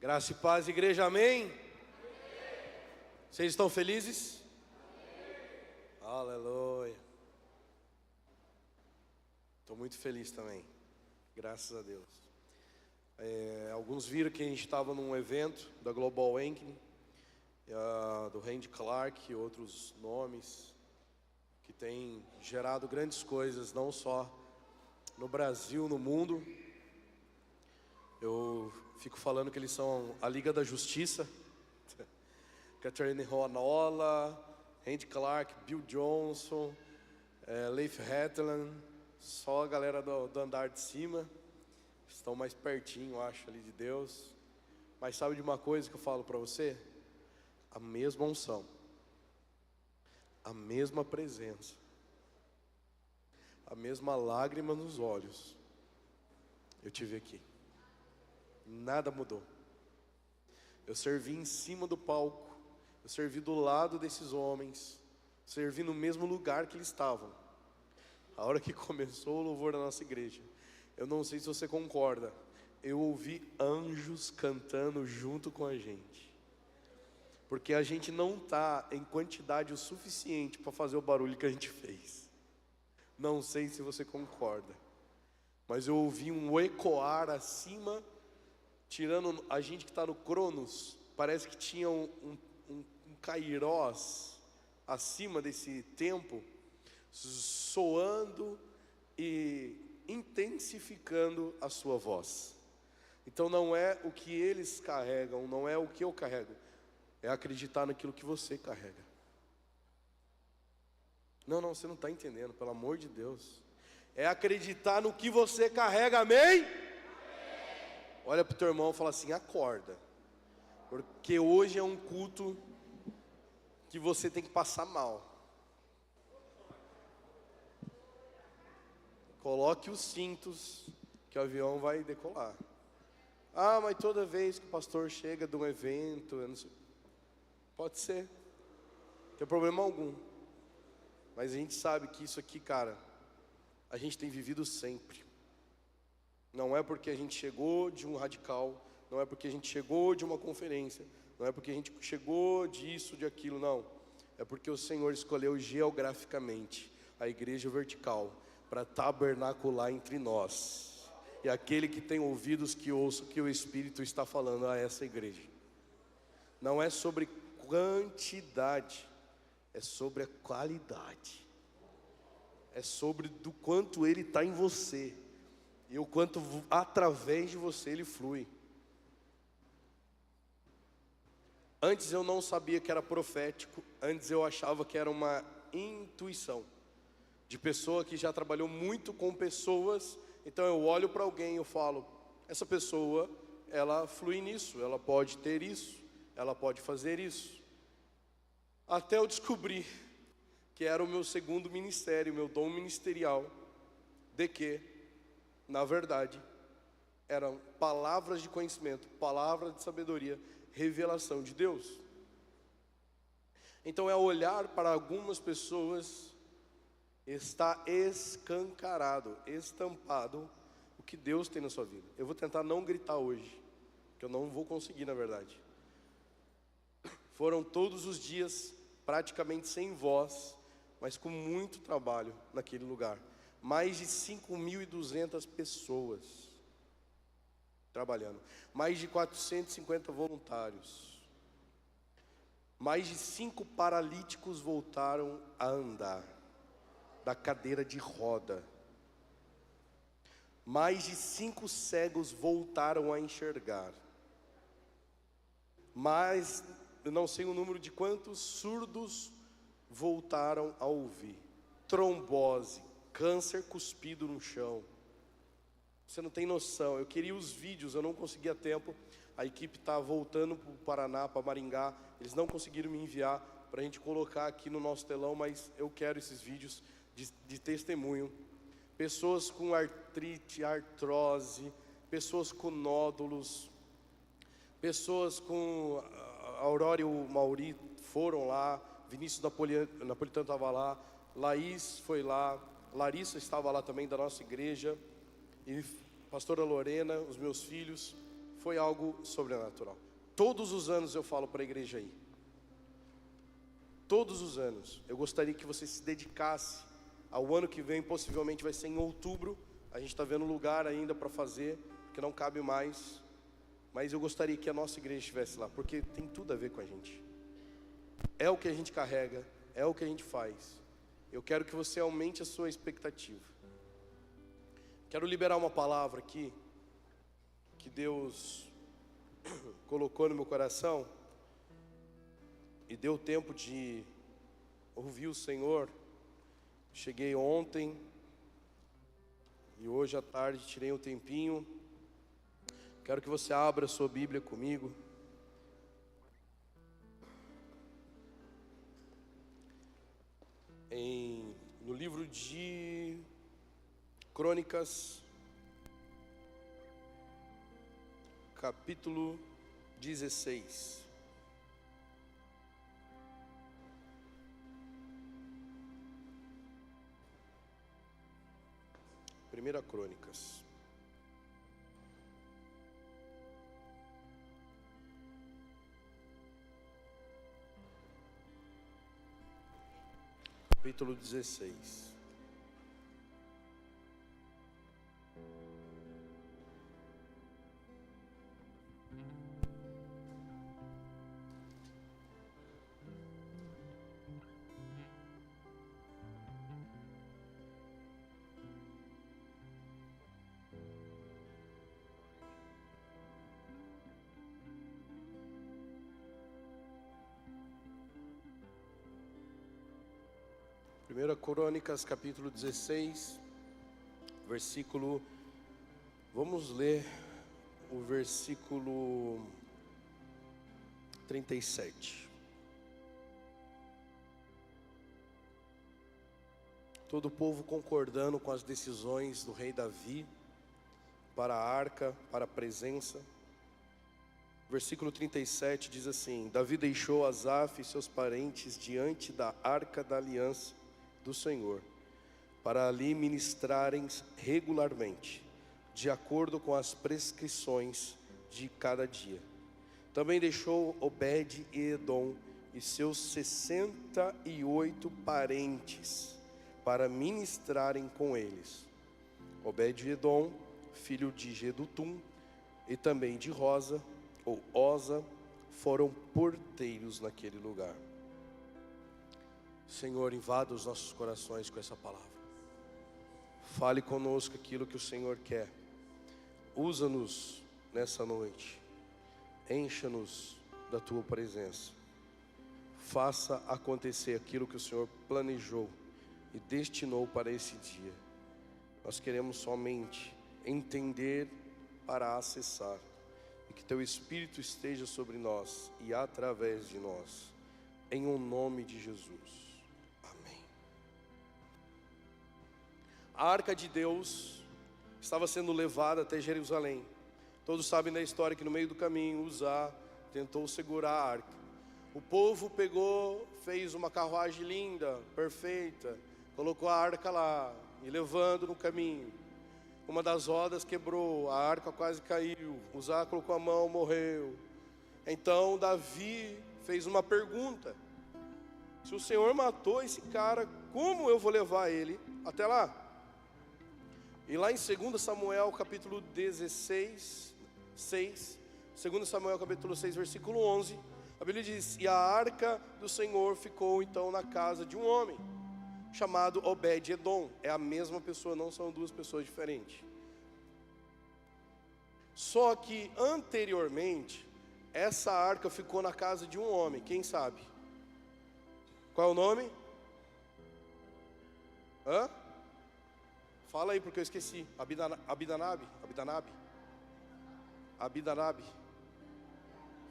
Graça e paz, igreja, amém? Vocês estão felizes? Aleluia. Estou muito feliz também, graças a Deus. Alguns viram que a gente estava num evento da Global Awakening, do Randy Clark e outros nomes, que tem gerado grandes coisas, não só no Brasil, no mundo. Eu fico falando que eles são a Liga da Justiça. Catherine Roanola, Randy Clark, Bill Johnson, Leif Hetland, só a galera do andar de cima. Estão mais pertinho, eu acho, ali de Deus. Mas sabe de uma coisa que eu falo para você? A mesma unção, a mesma presença, a mesma lágrima nos olhos, eu tive aqui. Nada mudou. Eu servi em cima do palco, eu servi do lado desses homens, servi no mesmo lugar que eles estavam. A hora que começou o louvor da nossa igreja, eu não sei se você concorda, eu ouvi anjos cantando junto com a gente. Porque a gente não está em quantidade o suficiente para fazer o barulho que a gente fez. Não sei se você concorda, mas eu ouvi um ecoar acima, tirando a gente que está no Cronos. Parece que tinha um kairós acima desse tempo, soando e intensificando a sua voz. Então não é o que eles carregam, não é o que eu carrego, é acreditar naquilo que você carrega. Não, você não está entendendo, pelo amor de Deus. É acreditar no que você carrega, amém? Olha para o teu irmão e fala assim: acorda, porque hoje é um culto que você tem que passar mal. Coloque os cintos, que o avião vai decolar. Ah, mas toda vez que o pastor chega de um evento, eu não sei. Pode ser, não tem problema algum. Mas a gente sabe que isso aqui, cara, a gente tem vivido sempre. Não é porque a gente chegou de um radical, não é porque a gente chegou de uma conferência, não é porque a gente chegou disso, de aquilo, não. É porque o Senhor escolheu geograficamente a igreja vertical para tabernacular entre nós. E aquele que tem ouvidos que ouça o que o Espírito está falando a essa igreja. Não é sobre quantidade, é sobre a qualidade. É sobre do quanto Ele está em você e o quanto através de você Ele flui. Antes eu não sabia que era profético, antes eu achava que era uma intuição de pessoa que já trabalhou muito com pessoas. Então eu olho para alguém e eu falo: essa pessoa, ela flui nisso, ela pode ter isso, ela pode fazer isso. Até eu descobri que era o meu segundo ministério, meu dom ministerial, de que, na verdade, eram palavras de conhecimento, palavras de sabedoria, revelação de Deus. Então é olhar para algumas pessoas, está escancarado, estampado o que Deus tem na sua vida. Eu vou tentar não gritar hoje, que eu não vou conseguir, na verdade. Foram todos os dias, praticamente sem voz, mas com muito trabalho naquele lugar. Mais de 5.200 pessoas trabalhando, mais de 450 voluntários, mais de 5 paralíticos voltaram a andar da cadeira de roda, mais de 5 cegos voltaram a enxergar, mas eu não sei o número de quantos surdos voltaram a ouvir. Trombose, câncer cuspido no chão. Você não tem noção. Eu queria os vídeos, eu não conseguia tempo. A equipe está voltando para o Paraná, para Maringá. Eles não conseguiram me enviar para a gente colocar aqui no nosso telão, mas eu quero esses vídeos de testemunho. Pessoas com artrite, artrose, pessoas com nódulos, pessoas com a Aurora e o Mauri foram lá, Vinícius Napolitano estava lá, Laís foi lá, Larissa estava lá também da nossa igreja, e pastora Lorena, os meus filhos, foi algo sobrenatural. Todos os anos eu falo para a igreja aí. Todos os anos. Eu gostaria que você se dedicasse ao ano que vem, possivelmente vai ser em outubro. A gente está vendo lugar ainda para fazer, porque não cabe mais. Mas eu gostaria que a nossa igreja estivesse lá, porque tem tudo a ver com a gente. É o que a gente carrega, é o que a gente faz. Eu quero que você aumente a sua expectativa. Quero liberar uma palavra aqui, que Deus colocou no meu coração, e deu tempo de ouvir o Senhor. Cheguei ontem, e hoje à tarde tirei um tempinho. Quero que você abra a sua Bíblia comigo. No livro de Crônicas, capítulo 16. Primeira Crônicas. Capítulo 16. Primeira Crônicas, capítulo 16, versículo, vamos ler o versículo 37. Todo o povo concordando com as decisões do rei Davi, para a arca, para a presença. Versículo 37 diz assim: Davi deixou Asaf e seus parentes diante da arca da aliança do Senhor, para ali ministrarem regularmente, de acordo com as prescrições de cada dia. Também deixou Obed-Edom e seus 68 parentes, para ministrarem com eles. Obed-Edom, filho de Jedutum, e também de Rosa, ou Osa, foram porteiros naquele lugar. Senhor, invada os nossos corações com essa palavra. Fale conosco aquilo que o Senhor quer. Usa-nos nessa noite. Encha-nos da Tua presença. Faça acontecer aquilo que o Senhor planejou e destinou para esse dia. Nós queremos somente entender para acessar. E que Teu Espírito esteja sobre nós e através de nós. Em o nome de Jesus. A arca de Deus estava sendo levada até Jerusalém. Todos sabem da história que no meio do caminho Uzá tentou segurar a arca. O povo pegou, fez uma carruagem linda, perfeita, colocou a arca lá e levando no caminho. Uma das rodas quebrou, a arca quase caiu. Uzá colocou a mão, morreu. Então Davi fez uma pergunta: se o Senhor matou esse cara, como eu vou levar ele até lá? E lá em 2 Samuel capítulo 16, 6, 2 Samuel capítulo 6, versículo 11, a Bíblia diz: e a arca do Senhor ficou então na casa de um homem, chamado Obed-Edom. É a mesma pessoa, não são duas pessoas diferentes. Só que anteriormente, essa arca ficou na casa de um homem, quem sabe? Qual é o nome? Hã? Fala aí porque eu esqueci. Abinadab.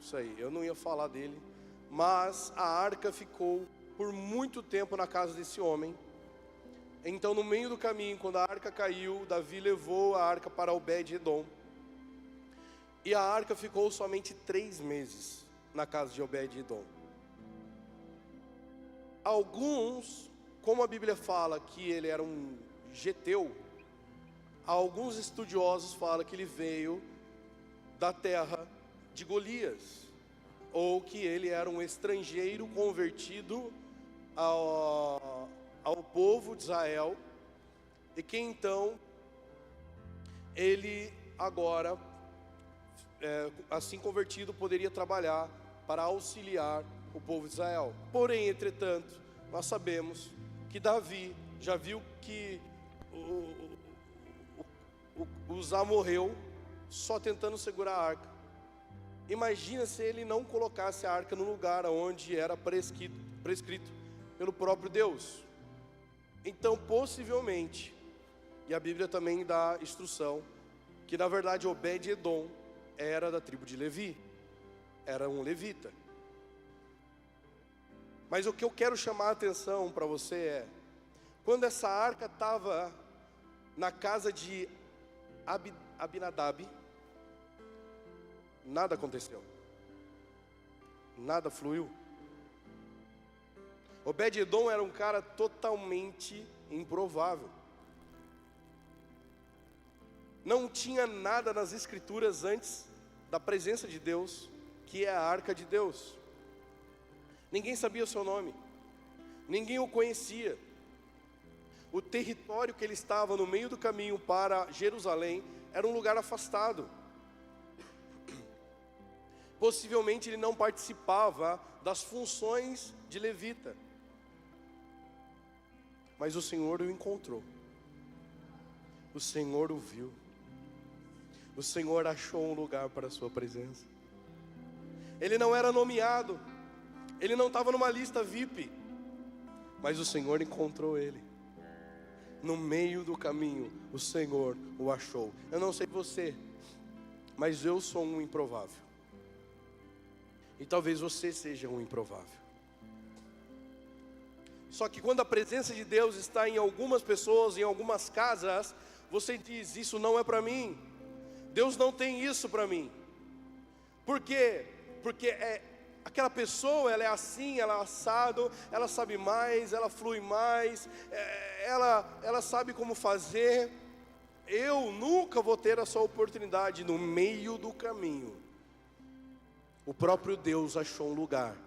Isso aí, eu não ia falar dele. Mas a arca ficou por muito tempo na casa desse homem. Então no meio do caminho, quando a arca caiu, Davi levou a arca para Obed-Edom. E a arca ficou somente 3 meses na casa de Obed-Edom. Alguns, como a Bíblia fala que ele era um geteu, alguns estudiosos falam que ele veio da terra de Golias, ou que ele era um estrangeiro convertido ao povo de Israel, e que então ele agora, assim convertido, poderia trabalhar para auxiliar o povo de Israel. Porém, entretanto, nós sabemos que Davi já viu que Uzá morreu só tentando segurar a arca. Imagina se ele não colocasse a arca no lugar onde era prescrito pelo próprio Deus. Então, possivelmente, e a Bíblia também dá instrução, que na verdade Obed-Edom era da tribo de Levi, era um levita. Mas o que eu quero chamar a atenção para você é, quando essa arca estava na casa de Abinadab, nada aconteceu, nada fluiu. Obed-Edom era um cara totalmente improvável. Não tinha nada nas escrituras antes da presença de Deus, que é a arca de Deus. Ninguém sabia o seu nome, ninguém o conhecia. O território que ele estava no meio do caminho para Jerusalém era um lugar afastado. Possivelmente ele não participava das funções de levita, mas o Senhor o encontrou, o Senhor o viu, o Senhor achou um lugar para a sua presença. Ele não era nomeado, ele não estava numa lista VIP, mas o Senhor encontrou ele. No meio do caminho, o Senhor o achou. Eu não sei você, mas eu sou um improvável. E talvez você seja um improvável. Só que quando a presença de Deus está em algumas pessoas, em algumas casas, você diz, isso não é para mim. Deus não tem isso para mim. Por quê? Porque aquela pessoa, ela é assim, ela é assado, ela sabe mais, ela flui mais, ela sabe como fazer. Eu nunca vou ter essa oportunidade. No meio do caminho, o próprio Deus achou um lugar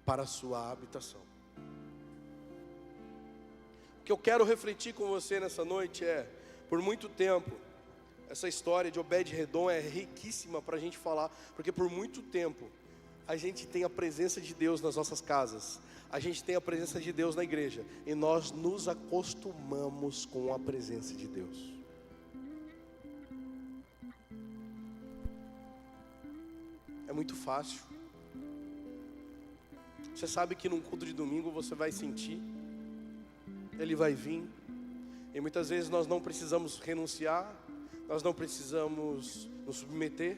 para a sua habitação. O que eu quero refletir com você nessa noite é, por muito tempo, essa história de Obed-Edom é riquíssima para a gente falar, porque por muito tempo a gente tem a presença de Deus nas nossas casas, a gente tem a presença de Deus na igreja, e nós nos acostumamos com a presença de Deus. É muito fácil. Você sabe que num culto de domingo você vai sentir, Ele vai vir, e muitas vezes nós não precisamos renunciar, nós não precisamos nos submeter,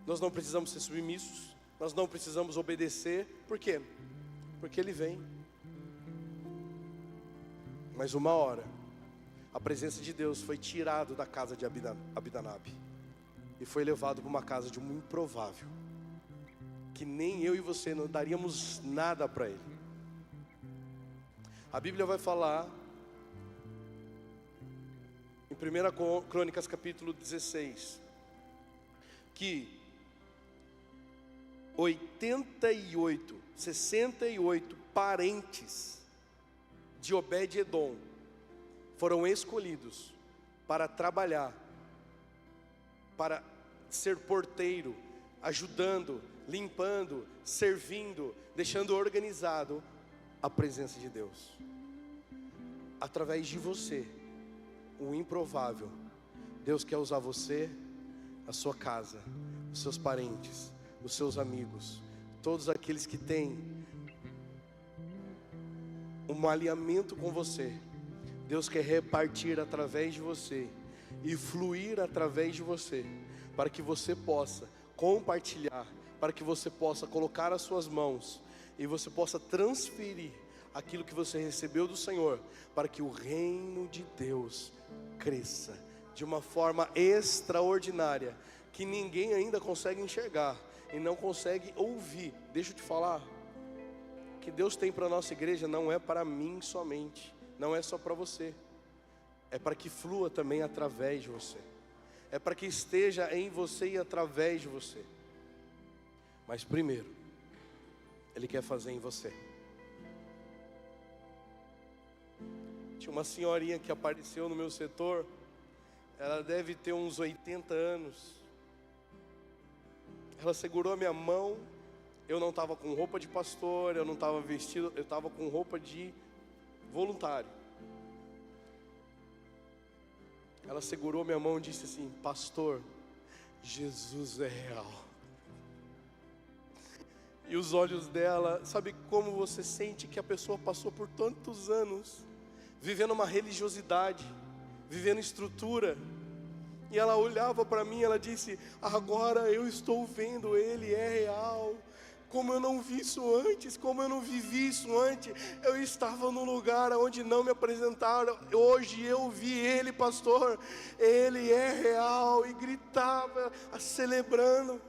nós não precisamos ser submissos, nós não precisamos obedecer. Por quê? Porque Ele vem. Mas uma hora, a presença de Deus foi tirado da casa de Abinadab e foi levado para uma casa de um improvável, que nem eu e você não daríamos nada para ele. A Bíblia vai falar em 1 Crônicas capítulo 16 que 68 parentes de Obed-Edom foram escolhidos para trabalhar, para ser porteiro, ajudando, limpando, servindo, deixando organizado a presença de Deus. Através de você, o improvável, Deus quer usar você, a sua casa, os seus parentes, os seus amigos, todos aqueles que têm um alinhamento com você. Deus quer repartir através de você e fluir através de você, para que você possa compartilhar, para que você possa colocar as suas mãos e você possa transferir aquilo que você recebeu do Senhor, para que o reino de Deus cresça de uma forma extraordinária, que ninguém ainda consegue enxergar e não consegue ouvir. Deixa eu te falar, o que Deus tem para a nossa igreja não é para mim somente, não é só para você, é para que flua também através de você. é para que esteja em você e através de você. Mas primeiro, Ele quer fazer em você. Tinha uma senhorinha que apareceu no meu setor, ela deve ter uns 80 anos. Ela segurou a minha mão, eu não estava com roupa de pastor, eu não estava vestido, eu estava com roupa de voluntário. Ela segurou minha mão e disse assim: pastor, Jesus é real. E os olhos dela, sabe como você sente que a pessoa passou por tantos anos vivendo uma religiosidade, vivendo estrutura, e ela olhava para mim, ela disse: agora eu estou vendo, Ele é real. Como eu não vi isso antes, como eu não vivi isso antes. Eu estava num lugar onde não me apresentaram, hoje eu vi Ele, pastor, Ele é real. E gritava, celebrando.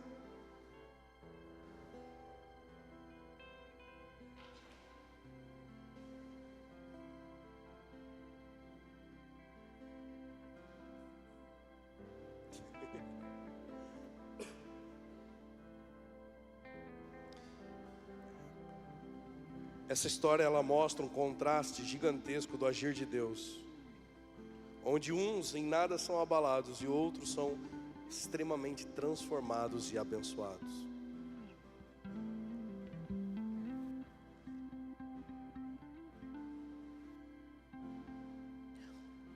Essa história, ela mostra um contraste gigantesco do agir de Deus, onde uns em nada são abalados e outros são extremamente transformados e abençoados.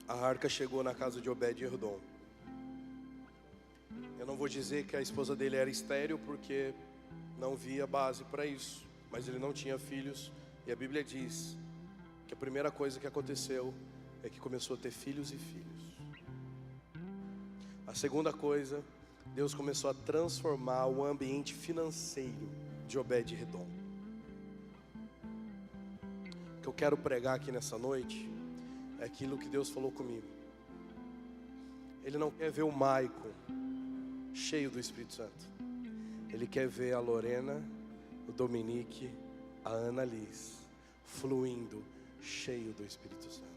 A arca chegou na casa de Obed-Edom. Eu não vou dizer que a esposa dele era estéril, porque não via base para isso, mas ele não tinha filhos. E a Bíblia diz que a primeira coisa que aconteceu é que começou a ter filhos e filhos. A segunda coisa, Deus começou a transformar o ambiente financeiro de Obed-Edom. O que eu quero pregar aqui nessa noite é aquilo que Deus falou comigo. Ele não quer ver o Maicon cheio do Espírito Santo. Ele quer ver a Lorena, o Dominique, a Ana Liz fluindo, cheio do Espírito Santo.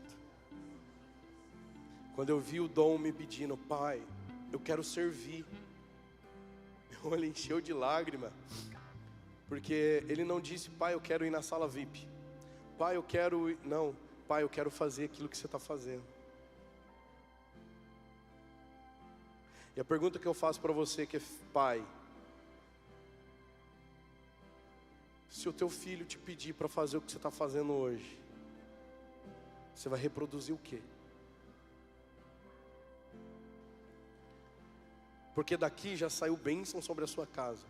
Quando eu vi o Dom me pedindo: pai, eu quero servir, meu olho encheu de lágrima, porque ele não disse: pai, eu quero ir na sala VIP, pai, eu quero ir... não, pai, eu quero fazer aquilo que você está fazendo. E a pergunta que eu faço para você que é pai: se o teu filho te pedir para fazer o que você está fazendo hoje, você vai reproduzir o quê? Porque daqui já saiu bênção sobre a sua casa.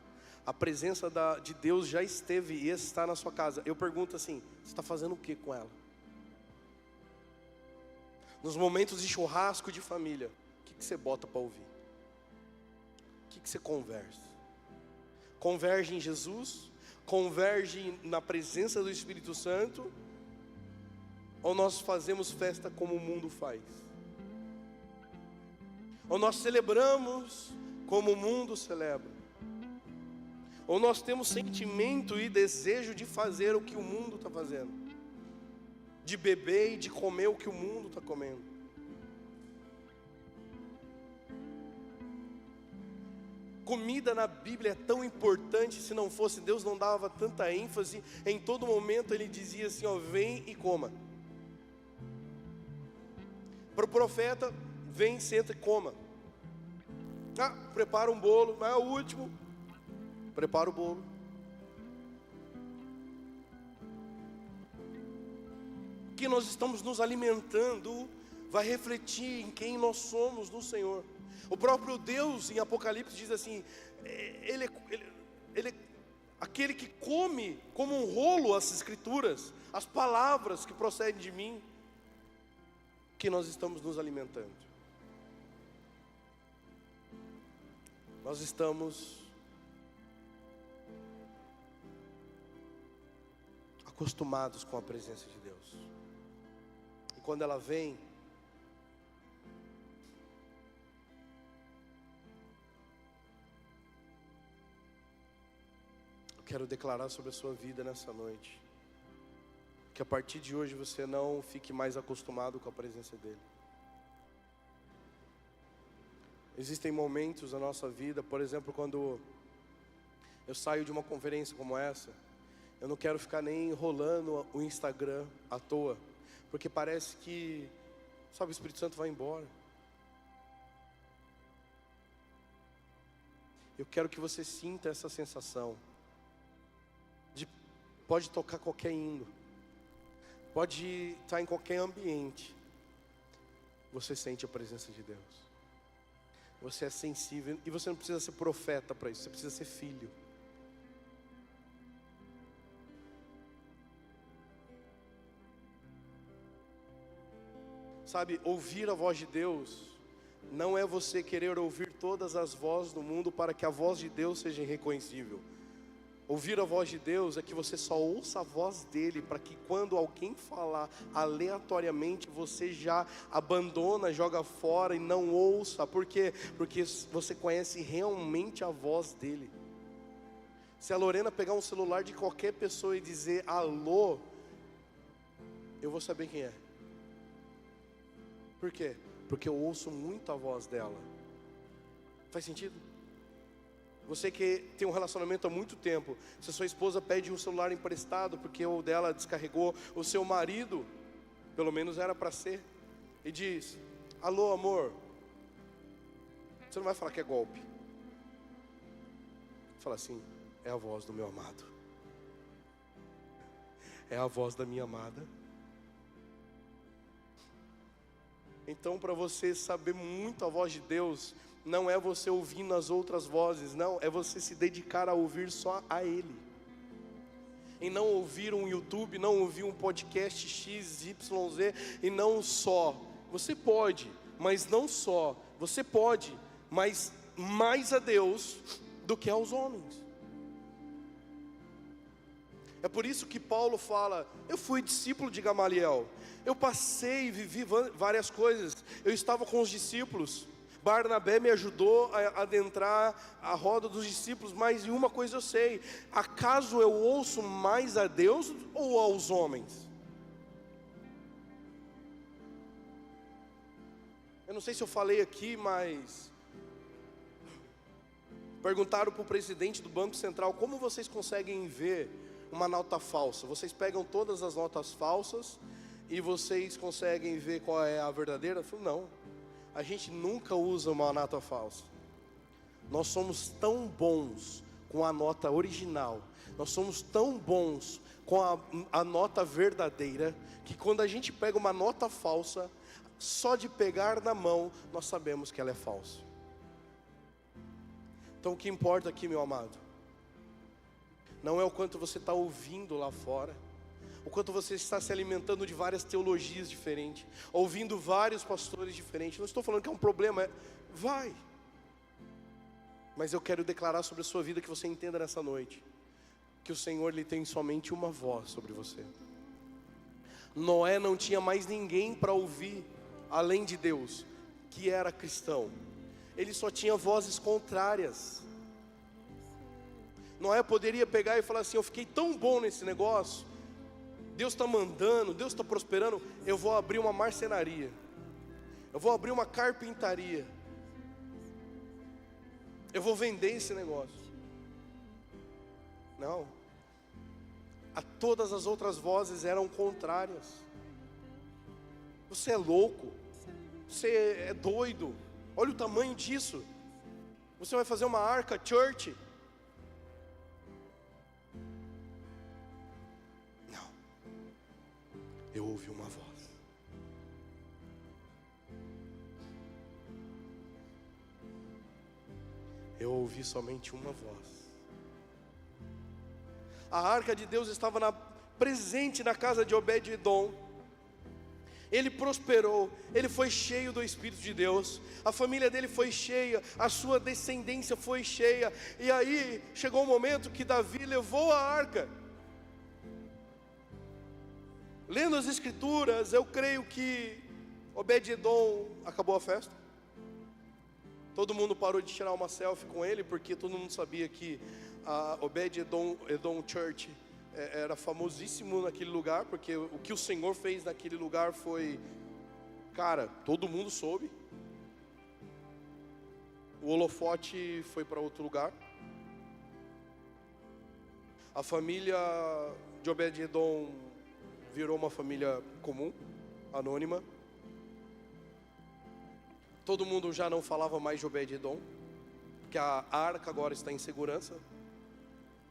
A presença de Deus já esteve e está na sua casa. Eu pergunto assim: você está fazendo o que com ela? Nos momentos de churrasco de família, o que você bota para ouvir? O que você conversa? Converge em Jesus? Converge na presença do Espírito Santo? Ou nós fazemos festa como o mundo faz? Ou nós celebramos como o mundo celebra? Ou nós temos sentimento e desejo de fazer o que o mundo está fazendo? De beber e de comer o que o mundo está comendo? Comida na Bíblia é tão importante. Se não fosse, Deus não dava tanta ênfase. Em todo momento Ele dizia assim: ó, vem e coma. Para o profeta: vem, senta e coma. Prepara um bolo, é o último. Prepara o bolo. Que nós estamos nos alimentando vai refletir em quem nós somos no Senhor. O próprio Deus em Apocalipse diz assim: ele aquele que come como um rolo as escrituras, as palavras que procedem de mim, que nós estamos nos alimentando. Nós estamos acostumados com a presença de Deus. E quando ela vem, eu quero declarar sobre a sua vida nessa noite, que a partir de hoje você não fique mais acostumado com a presença dEle. Existem momentos na nossa vida, por exemplo, quando eu saio de uma conferência como essa, eu não quero ficar nem enrolando o Instagram à toa, porque parece que, sabe, o Espírito Santo vai embora. Eu quero que você sinta essa sensação de, pode tocar qualquer hino, pode estar em qualquer ambiente, você sente a presença de Deus. Você é sensível, e você não precisa ser profeta para isso, você precisa ser filho. Sabe, ouvir a voz de Deus não é você querer ouvir todas as vozes do mundo para que a voz de Deus seja irreconhecível. Ouvir a voz de Deus é que você só ouça a voz dele, para que quando alguém falar aleatoriamente, você já abandona, joga fora e não ouça. Por quê? Porque você conhece realmente a voz dele. Se a Lorena pegar um celular de qualquer pessoa e dizer alô, eu vou saber quem é. Por quê? Porque eu ouço muito a voz dela. Faz sentido? Você que tem um relacionamento há muito tempo, se a sua esposa pede um celular emprestado porque o dela descarregou, o seu marido, pelo menos era para ser, e diz: alô amor, você não vai falar que é golpe. Fala assim: é a voz do meu amado, é a voz da minha amada. Então, para você saber muito a voz de Deus, não é você ouvindo as outras vozes, não, é você se dedicar a ouvir só a Ele. E não ouvir um YouTube, não ouvir um podcast X, Y, Z, e não só. Você pode, mas não só. Você pode, mas mais a Deus do que aos homens. É por isso que Paulo fala: eu fui discípulo de Gamaliel, eu passei e vivi várias coisas, eu estava com os discípulos, Barnabé me ajudou a adentrar a roda dos discípulos, mas em uma coisa eu sei: acaso eu ouço mais a Deus ou aos homens? Eu não sei se eu falei aqui, mas perguntaram para o presidente do Banco Central: como vocês conseguem ver uma nota falsa? Vocês pegam todas as notas falsas e vocês conseguem ver qual é a verdadeira? Eu falei: não, a gente nunca usa uma nota falsa. Nós somos tão bons com a nota original, nós somos tão bons com a nota verdadeira, que quando a gente pega uma nota falsa, só de pegar na mão, nós sabemos que ela é falsa. Então o que importa aqui, meu amado, não é o quanto você está ouvindo lá fora, o quanto você está se alimentando de várias teologias diferentes, ouvindo vários pastores diferentes. Não estou falando que é um problema, vai. Mas eu quero declarar sobre a sua vida, que você entenda nessa noite, que o Senhor, Ele tem somente uma voz sobre você. Noé não tinha mais ninguém para ouvir, além de Deus, que era cristão. Ele só tinha vozes contrárias. Noé poderia pegar e falar assim: eu fiquei tão bom nesse negócio, Deus está mandando, Deus está prosperando, eu vou abrir uma marcenaria, eu vou abrir uma carpintaria, eu vou vender esse negócio. Não, todas as outras vozes eram contrárias. Você é louco, você é doido, olha o tamanho disso, você vai fazer uma arca church? Eu ouvi uma voz. Eu ouvi somente uma voz. A arca de Deus estava presente na casa de Obed-edom. Ele prosperou, ele foi cheio do Espírito de Deus, a família dele foi cheia, a sua descendência foi cheia. E aí chegou o momento que Davi levou a arca. Lendo as escrituras, eu creio que Obed-edom acabou a festa. Todo mundo parou de tirar uma selfie com ele, porque todo mundo sabia que a Obed-edom Church era famosíssimo naquele lugar, porque o que o Senhor fez naquele lugar foi, cara, todo mundo soube. o holofote foi para outro lugar. A família de Obed-Edom virou uma família comum, anônima. Todo mundo já não falava mais de Obed-Edom, porque a arca agora está em segurança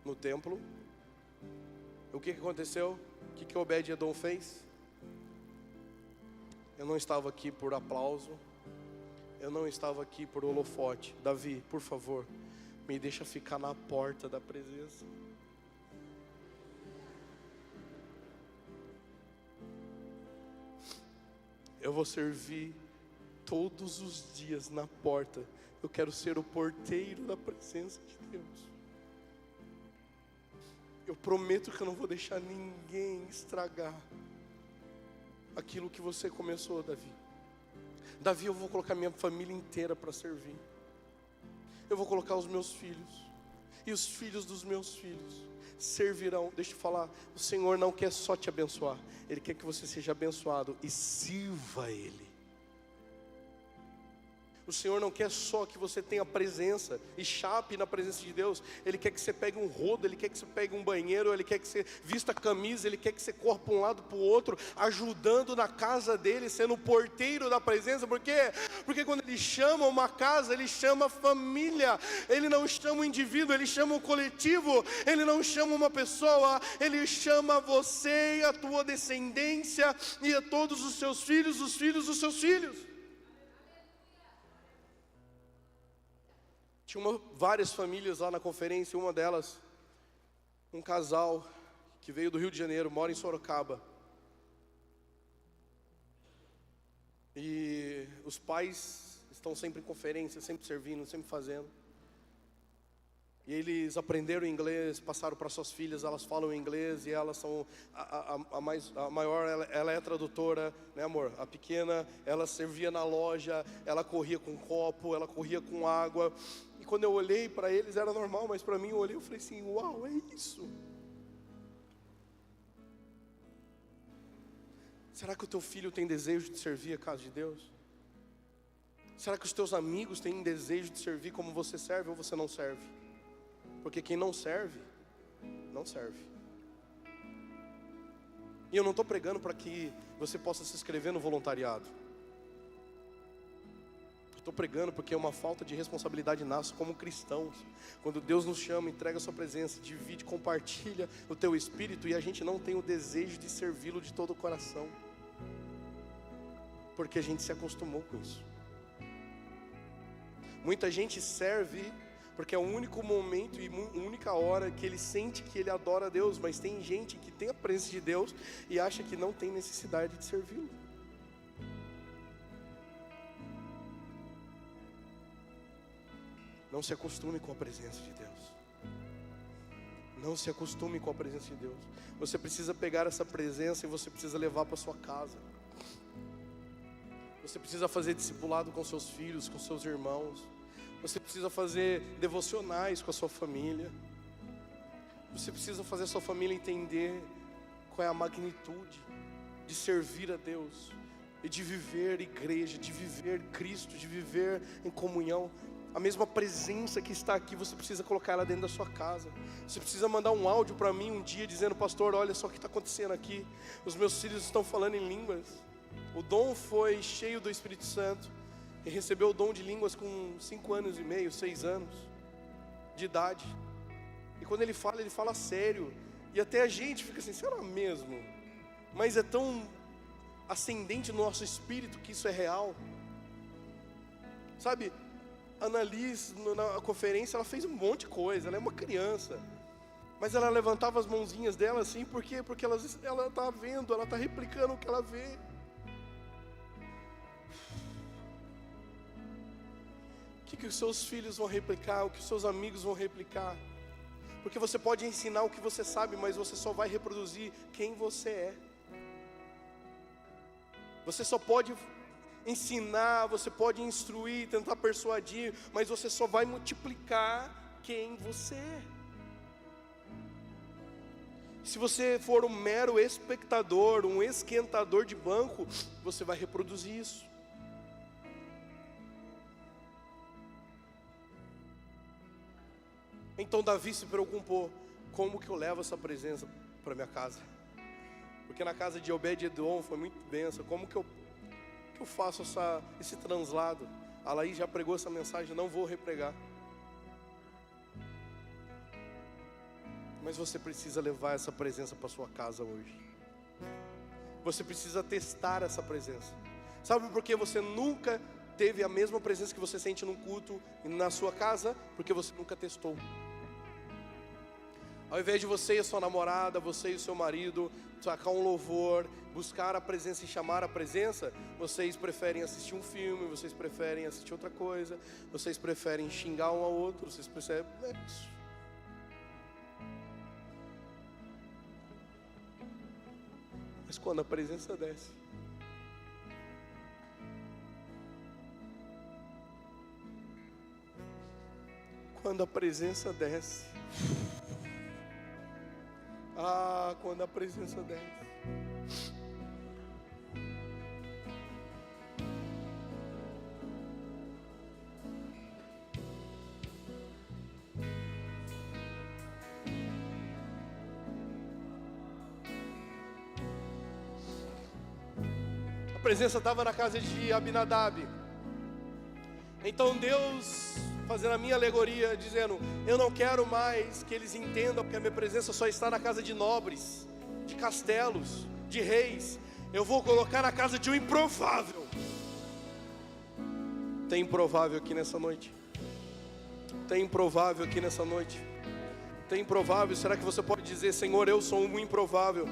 no templo. O que aconteceu? O que Obed-Edom fez? Eu não estava aqui por aplauso, eu não estava aqui por holofote. Davi, por favor, me deixa ficar na porta da presença. Eu vou servir todos os dias na porta. Eu quero ser o porteiro da presença de Deus. Eu prometo que eu não vou deixar ninguém estragar aquilo que você começou, Davi. Davi, eu vou colocar minha família inteira para servir. Eu vou colocar os meus filhos. E os filhos dos meus filhos servirão. Deixa eu falar, o Senhor não quer só te abençoar, Ele quer que você seja abençoado e sirva a Ele. O Senhor não quer só que você tenha presença e chape na presença de Deus. Ele quer que você pegue um rodo, Ele quer que você pegue um banheiro, Ele quer que você vista a camisa, Ele quer que você corra para um lado para o outro, ajudando na casa dEle, sendo o porteiro da presença. Por quê? Porque quando Ele chama uma casa, Ele chama família. Ele não chama um indivíduo, Ele chama um coletivo. Ele não chama uma pessoa, Ele chama você e a tua descendência e a todos os seus filhos, os filhos dos seus filhos. Tinha várias famílias lá na conferência, uma delas, um casal que veio do Rio de Janeiro, mora em Sorocaba. E os pais estão sempre em conferência, sempre servindo, sempre fazendo. E eles aprenderam inglês, passaram para suas filhas, elas falam inglês e elas são a maior, ela é tradutora, né, amor? A pequena, ela servia na loja, ela corria com copo, ela corria com água. E quando eu olhei para eles era normal, mas para mim eu olhei e falei assim, uau, é isso. Será que o teu filho tem desejo de servir a casa de Deus? Será que os teus amigos têm desejo de servir como você serve ou você não serve? Porque quem não serve, não serve. E eu não estou pregando para que você possa se inscrever no voluntariado. Estou pregando porque é uma falta de responsabilidade nossa como cristãos. Quando Deus nos chama, entrega a sua presença, divide, compartilha o teu espírito e a gente não tem o desejo de servi-lo de todo o coração. Porque a gente se acostumou com isso. Muita gente serve porque é o único momento e a única hora que ele sente que ele adora a Deus. Mas tem gente que tem a presença de Deus e acha que não tem necessidade de servi-lo. Não se acostume com a presença de Deus. Não se acostume com a presença de Deus. Você precisa pegar essa presença e você precisa levar para sua casa. Você precisa fazer discipulado com seus filhos, com seus irmãos. Você precisa fazer devocionais com a sua família. Você precisa fazer a sua família entender qual é a magnitude de servir a Deus e de viver igreja, de viver Cristo, de viver em comunhão. A mesma presença que está aqui, você precisa colocar ela dentro da sua casa. Você precisa mandar um áudio para mim um dia dizendo, pastor, olha só o que está acontecendo aqui. Os meus filhos estão falando em línguas. O Dom foi cheio do Espírito Santo e recebeu o dom de línguas com 5 anos e meio, 6 anos de idade. E quando ele fala sério. E até a gente fica assim, será mesmo? Mas é tão ascendente no nosso espírito que isso é real. Sabe, a Annalise na conferência, ela fez um monte de coisa, ela é uma criança. Mas ela levantava as mãozinhas dela assim, por quê? Porque ela está vendo, ela está replicando o que ela vê. O que os seus filhos vão replicar, o que os seus amigos vão replicar? Porque você pode ensinar o que você sabe, mas você só vai reproduzir quem você é. Você só pode ensinar, você pode instruir, tentar persuadir, mas você só vai multiplicar quem você é. Se você for um mero espectador, um esquentador de banco, você vai reproduzir isso. Então Davi se preocupou: como que eu levo essa presença para minha casa? Porque na casa de Obed-edom foi muito benção. Como que eu faço esse translado? A Laís já pregou essa mensagem, não vou repregar. Mas você precisa levar essa presença para sua casa hoje. Você precisa testar essa presença. Sabe por que você nunca teve a mesma presença que você sente num culto e na sua casa? Porque você nunca testou. Ao invés de você e a sua namorada, você e o seu marido sacar um louvor, buscar a presença e chamar a presença, vocês preferem assistir um filme, vocês preferem assistir outra coisa, vocês preferem xingar um ao outro, vocês preferem... Mas quando a presença desce, quando a presença desce, quando a presença desce, a presença estava na casa de Abinadab. Então Deus, fazendo a minha alegoria, dizendo: eu não quero mais que eles entendam que a minha presença só está na casa de nobres, de castelos, de reis. Eu vou colocar na casa de um improvável. Tem improvável aqui nessa noite? Tem improvável aqui nessa noite? Tem improvável? Será que você pode dizer: Senhor, eu sou um improvável?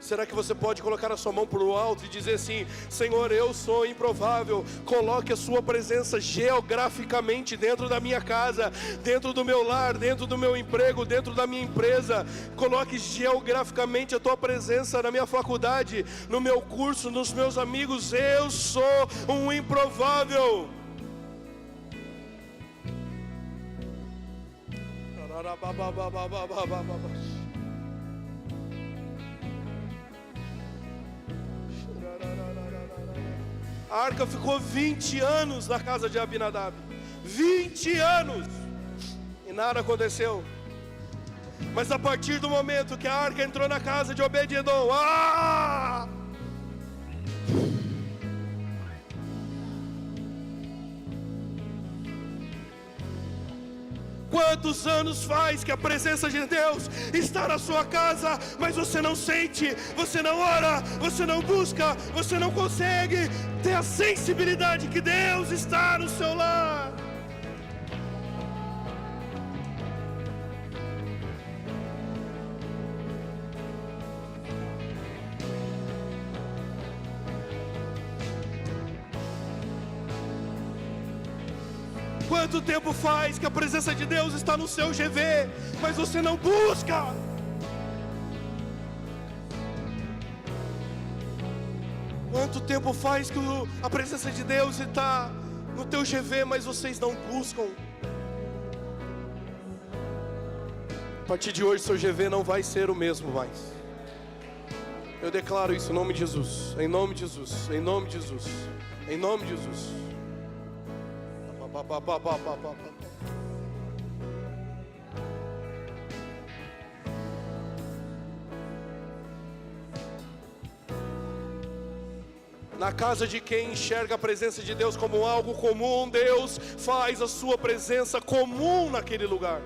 Será que você pode colocar a sua mão para o alto e dizer assim: Senhor, eu sou improvável. Coloque a sua presença geograficamente dentro da minha casa, dentro do meu lar, dentro do meu emprego, dentro da minha empresa. Coloque geograficamente a tua presença na minha faculdade, no meu curso, nos meus amigos. Eu sou um improvável. A arca ficou 20 anos na casa de Abinadab. 20 anos. E nada aconteceu. Mas a partir do momento que a arca entrou na casa de Obed-edom, quantos anos faz que a presença de Deus está na sua casa, mas você não sente, você não ora, você não busca, você não consegue ter a sensibilidade que Deus está no seu lar? Quanto tempo faz que a presença de Deus está no seu GV, mas você não busca? Quanto tempo faz que a presença de Deus está no teu GV, mas vocês não buscam? A partir de hoje seu GV não vai ser o mesmo mais. Eu declaro isso em nome de Jesus, em nome de Jesus, em nome de Jesus, em nome de Jesus. Na casa de quem enxerga a presença de Deus como algo comum, Deus faz a sua presença comum naquele lugar.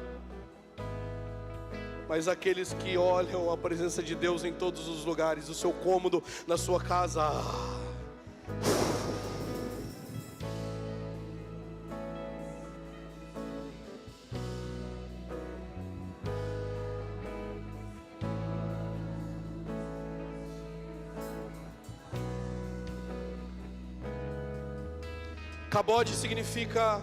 Mas aqueles que olham a presença de Deus em todos os lugares, o seu cômodo, na sua casa, Cabode significa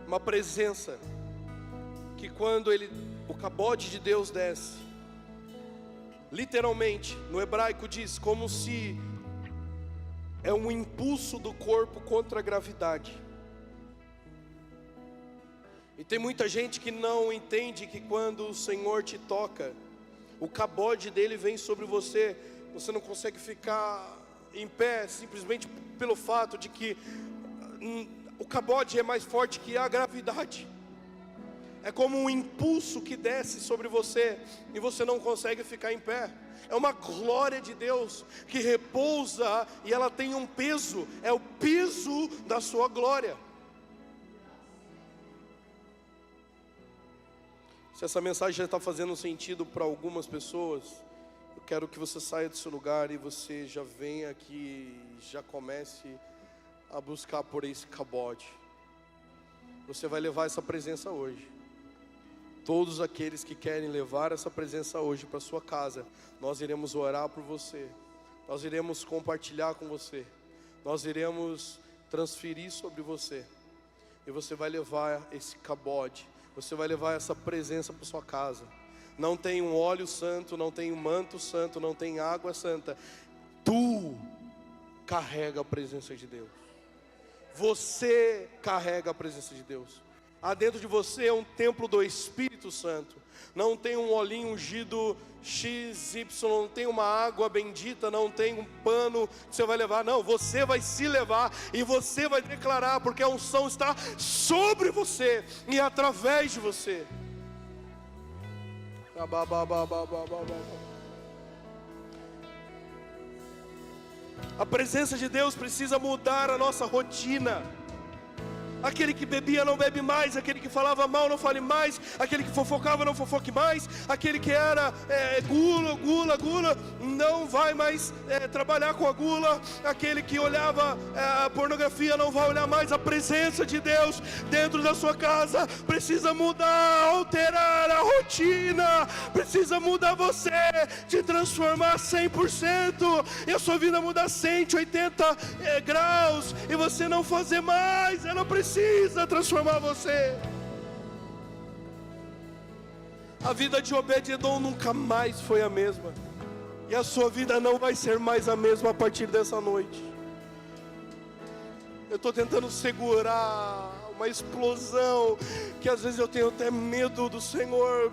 uma presença que quando o cabode de Deus desce, literalmente no hebraico diz como se é um impulso do corpo contra a gravidade. E tem muita gente que não entende que quando o Senhor te toca, o cabode dele vem sobre você, você não consegue ficar em pé simplesmente pelo fato de que O cabode é mais forte que a gravidade. É como um impulso que desce sobre você e você não consegue ficar em pé. É uma glória de Deus que repousa e ela tem um peso, é o peso da sua glória. Se essa mensagem já está fazendo sentido para algumas pessoas, eu quero que você saia desse lugar e você já venha aqui, já comece a buscar por esse cabode. Você vai levar essa presença hoje. Todos aqueles que querem levar essa presença hoje para sua casa, nós iremos orar por você. Nós iremos compartilhar com você. Nós iremos transferir sobre você. E você vai levar esse cabode. Você vai levar essa presença para sua casa. Não tem um óleo santo, não tem um manto santo, não tem água santa. Tu carrega a presença de Deus. Você carrega a presença de Deus. Há dentro de você é um templo do Espírito Santo. Não tem um olhinho ungido XY, não tem uma água bendita, não tem um pano que você vai levar. Não, você vai se levar e você vai declarar, porque a unção está sobre você e através de você. A presença de Deus precisa mudar a nossa rotina. Aquele que bebia não bebe mais, aquele que falava mal não fale mais, aquele que fofocava não fofoque mais, aquele que era gula, não vai mais trabalhar com a gula, aquele que olhava a pornografia não vai olhar mais. A presença de Deus dentro da sua casa precisa mudar, alterar a rotina, precisa mudar você, te transformar 100%, e a sua vida mudar 180 graus, e você não fazer mais, ela precisa transformar você. A vida de Obed-edom nunca mais foi a mesma, e a sua vida não vai ser mais a mesma a partir dessa noite. Eu estou tentando segurar uma explosão, que às vezes eu tenho até medo do Senhor.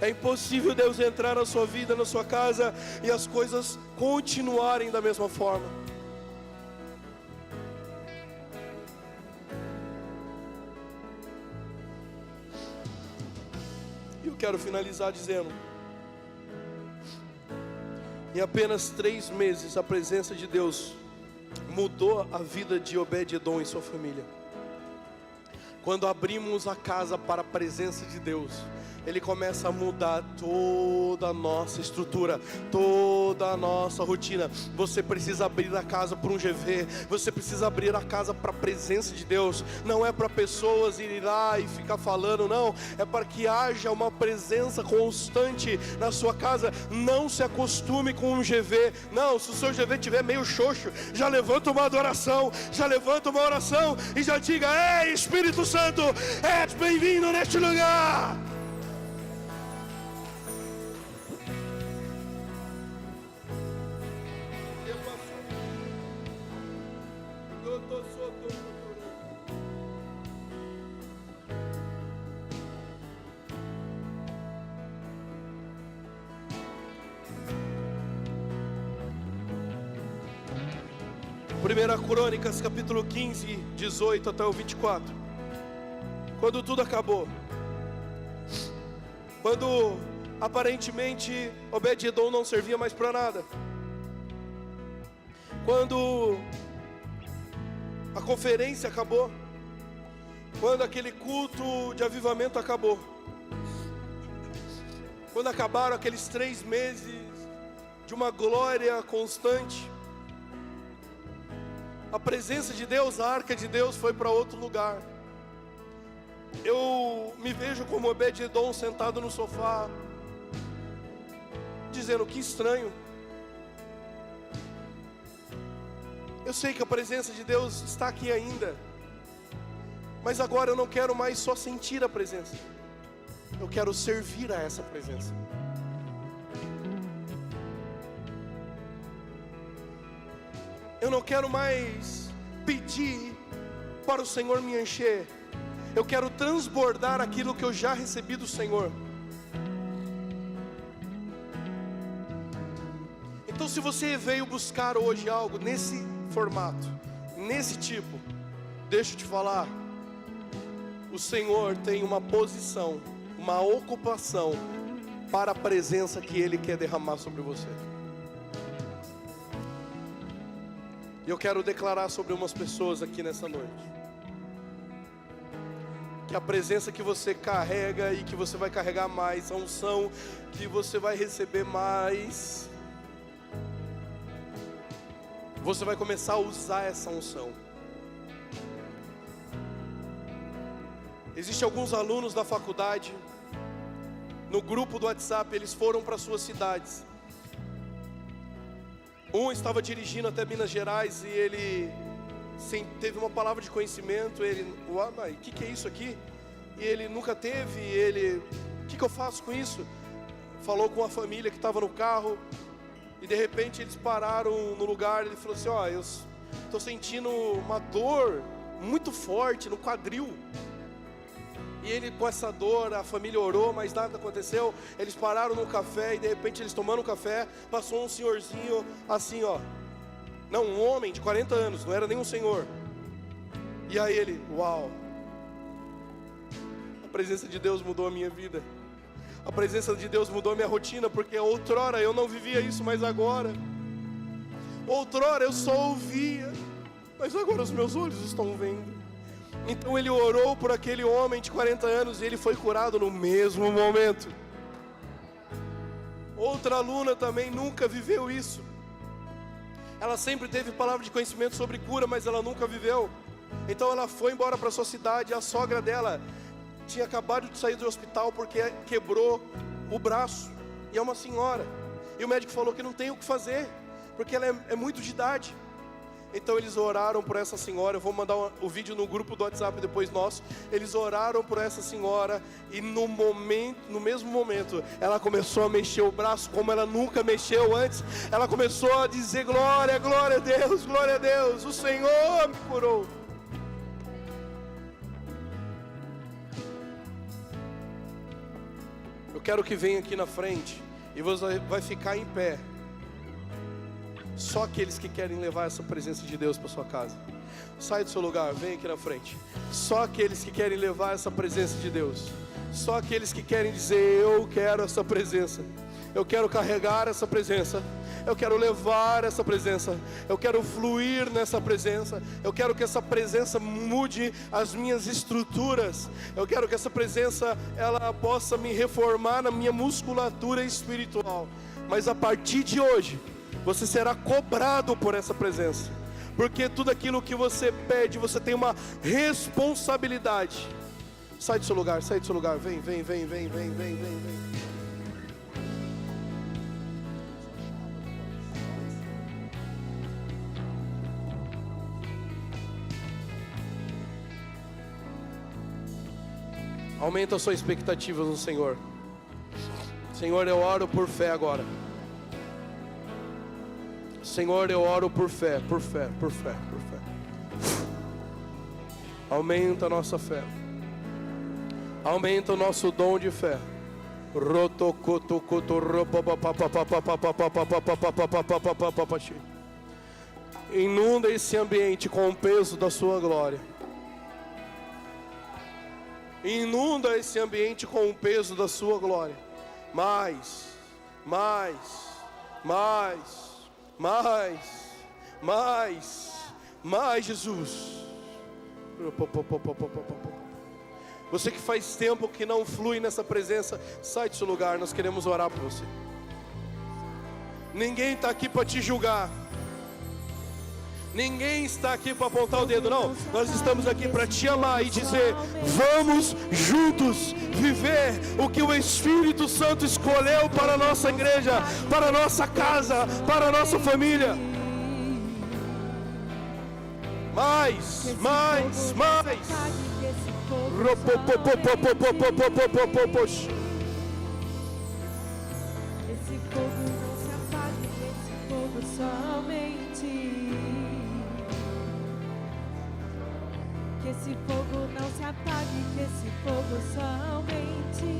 É impossível Deus entrar na sua vida, na sua casa, e as coisas continuarem da mesma forma. E eu quero finalizar dizendo: em apenas 3 meses, a presença de Deus mudou a vida de Obed-edom e sua família. Quando abrimos a casa para a presença de Deus, Ele começa a mudar toda a nossa estrutura, toda a nossa rotina. Você precisa abrir a casa para um GV, você precisa abrir a casa para a presença de Deus. Não é para pessoas irem lá e ficar falando, não. É para que haja uma presença constante na sua casa. Não se acostume com um GV. Não, se o seu GV estiver meio xoxo, já levanta uma adoração, já levanta uma oração e já diga: ei, Espírito Santo, és bem-vindo neste lugar. Primeira Crônicas, capítulo 15, 18 até o 24. Quando tudo acabou, quando aparentemente Obed-edom não servia mais para nada, quando a conferência acabou, quando aquele culto de avivamento acabou, quando acabaram aqueles 3 meses de uma glória constante, a presença de Deus, a arca de Deus foi para outro lugar. Eu me vejo como Obed-edom sentado no sofá, dizendo: que estranho. Eu sei que a presença de Deus está aqui ainda, mas agora eu não quero mais só sentir a presença, eu quero servir a essa presença. Eu não quero mais pedir para o Senhor me encher, Eu quero transbordar aquilo que eu já recebi do Senhor. Então, se você veio buscar hoje algo nesse formato, nesse tipo, deixa eu te falar, o Senhor tem uma posição, uma ocupação para a presença que Ele quer derramar sobre você. E eu quero declarar sobre umas pessoas aqui nessa noite, que a presença que você carrega e que você vai carregar mais, a unção que você vai receber mais, você vai começar a usar essa unção. Existem alguns alunos da faculdade, no grupo do WhatsApp, eles foram para suas cidades. Um estava dirigindo até Minas Gerais e ele teve uma palavra de conhecimento. Ele, uai, mas o que é isso aqui? E ele nunca teve. E ele, o que eu faço com isso? Falou com a família que estava no carro. E de repente eles pararam no lugar. Ele falou assim: ó, eu estou sentindo uma dor muito forte no quadril. E ele, com essa dor, a família orou, mas nada aconteceu. Eles pararam no café e de repente eles tomando um café, passou um senhorzinho assim, ó. Não, um homem de 40 anos, não era nem um senhor. E aí ele, uau, a presença de Deus mudou a minha vida. A presença de Deus mudou a minha rotina, porque outrora eu não vivia isso, mas agora. Outrora eu só ouvia, mas agora os meus olhos estão vendo. Então ele orou por aquele homem de 40 anos e ele foi curado no mesmo momento. Outra aluna também nunca viveu isso. Ela sempre teve palavra de conhecimento sobre cura, mas ela nunca viveu. Então ela foi embora para sua cidade. A sogra dela tinha acabado de sair do hospital porque quebrou o braço. E é uma senhora. E o médico falou que não tem o que fazer, porque ela é muito de idade. Então eles oraram por essa senhora. Eu vou mandar o vídeo no grupo do WhatsApp depois nosso. Eles oraram por essa senhora. E no mesmo momento, ela começou a mexer o braço como ela nunca mexeu antes. Ela começou a dizer: glória, glória a Deus, glória a Deus, o Senhor me curou. Eu quero que venha aqui na frente e você vai ficar em pé. Só aqueles que querem levar essa presença de Deus para sua casa. Sai do seu lugar, vem aqui na frente. Só aqueles que querem levar essa presença de Deus. Só aqueles que querem dizer: eu quero essa presença. Eu quero carregar essa presença. Eu quero levar essa presença. Eu quero fluir nessa presença. Eu quero que essa presença mude as minhas estruturas. Eu quero que essa presença ela possa me reformar na minha musculatura espiritual. Mas a partir de hoje, você será cobrado por essa presença, porque tudo aquilo que você pede, você tem uma responsabilidade. Sai do seu lugar, sai do seu lugar. Vem. Aumenta a sua expectativa no Senhor. Senhor, eu oro por fé agora. Senhor, eu oro por fé. Aumenta a nossa fé. Aumenta o nosso dom de fé. Inunda esse ambiente com o peso da sua glória. Inunda esse ambiente com o peso da sua glória. Mais, Jesus. Você que faz tempo que não flui nessa presença, sai do seu lugar, nós queremos orar por você. Ninguém está aqui para te julgar. Ninguém está aqui para apontar o dedo, não. Nós estamos aqui para te amar e dizer: vamos juntos viver o que o Espírito Santo escolheu para a nossa igreja, para a nossa casa, para a nossa família. Mais. Esse fogo não se apague, esse fogo somente. Que Que esse fogo não se apague, que esse fogo somente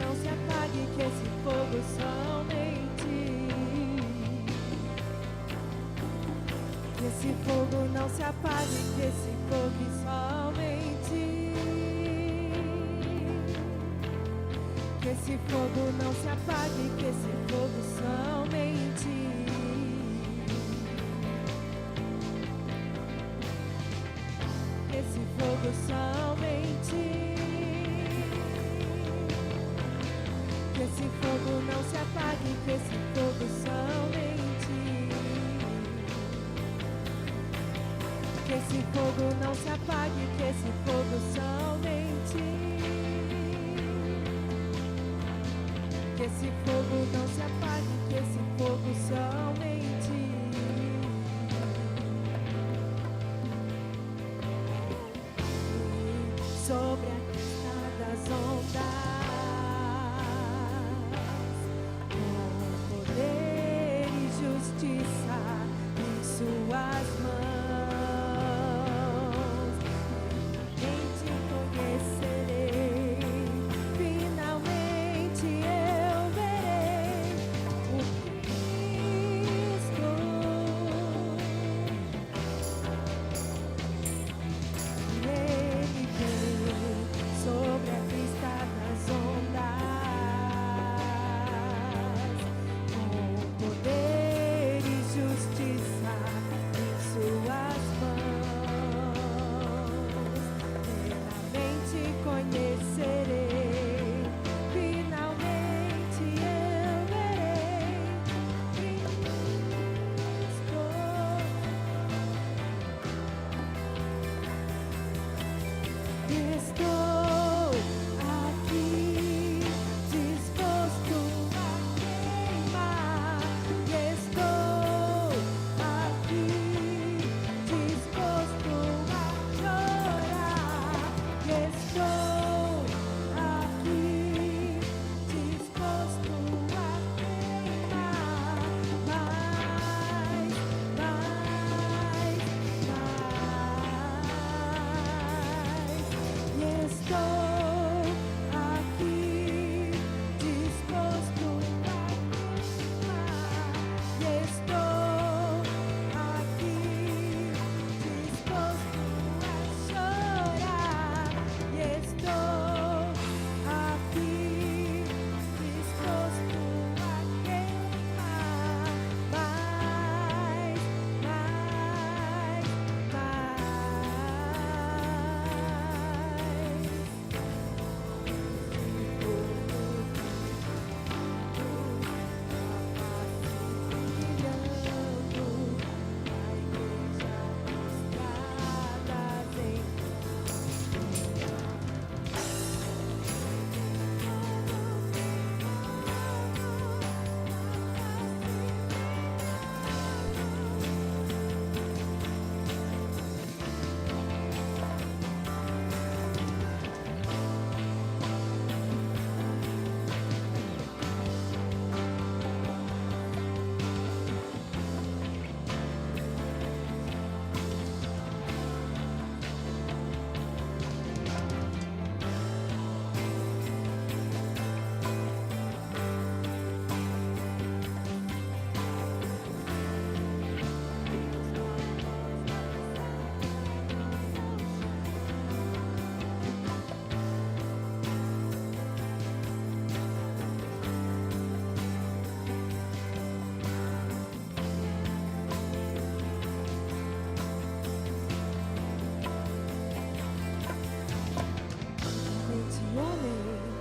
não se apague, que esse fogo somente que esse fogo não se apague, que esse fogo somente que esse fogo não se apague, que esse fogo somente esse fogo somente que esse fogo não se apague, que esse fogo somente que esse fogo não se apague, que esse fogo somente que esse fogo não se apague, que esse fogo somente sobre a crista das ondas, com poder e justiça em suas mãos. Em te conhecerei, finalmente eu verei o Cristo. Ele vem sobre a crista das ondas, com poder e justiça em suas mãos. Plenamente conhecerei, finalmente eu verei Cristo. Estou aqui disposto a queimar. Estou aqui disposto a chorar. Estou aqui disposto a queimar. Mais, e estou aqui disposto a queimar. E estou aqui disposto a chorar. E estou aqui disposto a queimar. Mais,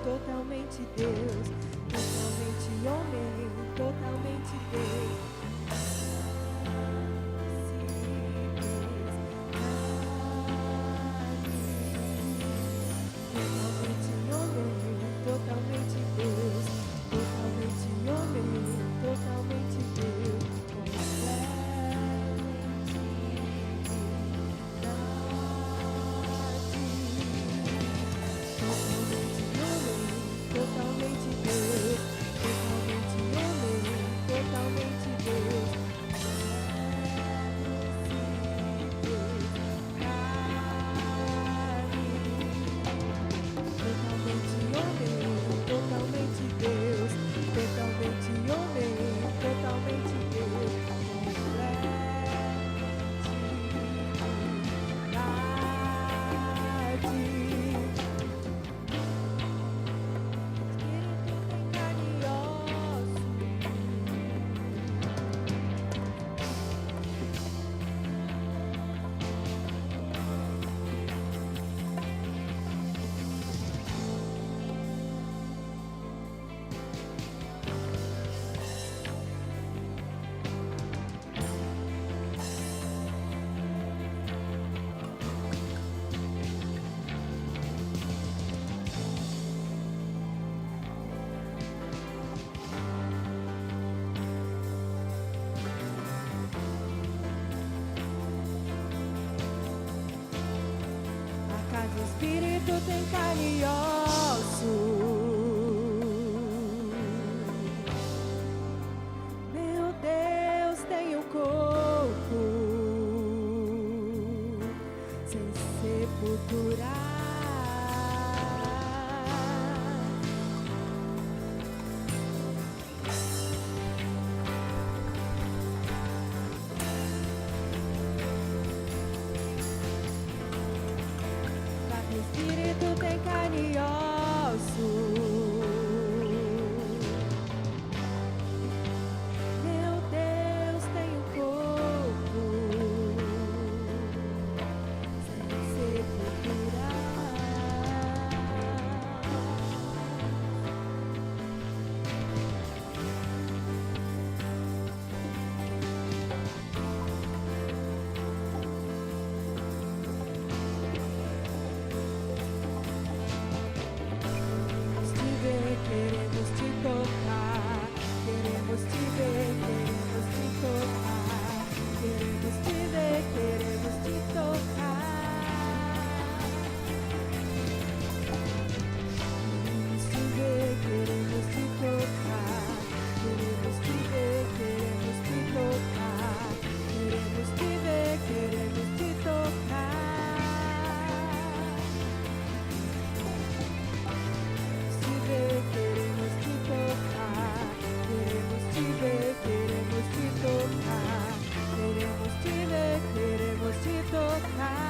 totalmente Deus, totalmente homem, totalmente Deus. Totalmente homem, totalmente Deus, totalmente homem, totalmente Deus. Totalmente Deus. Espírito tem carne e osso. Meu Deus tem um corpo sem sepultura. Espírito tem carne e osso. Meu Deus tem um corpo sem sepultura. Queremos te tocar, queremos te ver, queremos te tocar, queremos te ver, queremos te tocar. Queremos te ver, queremos te tocar, queremos te ver, queremos te tocar, queremos te ver, queremos te tocar. Queremos te tocar, queremos te ver, queremos te tocar, queremos te ver, queremos te tocar.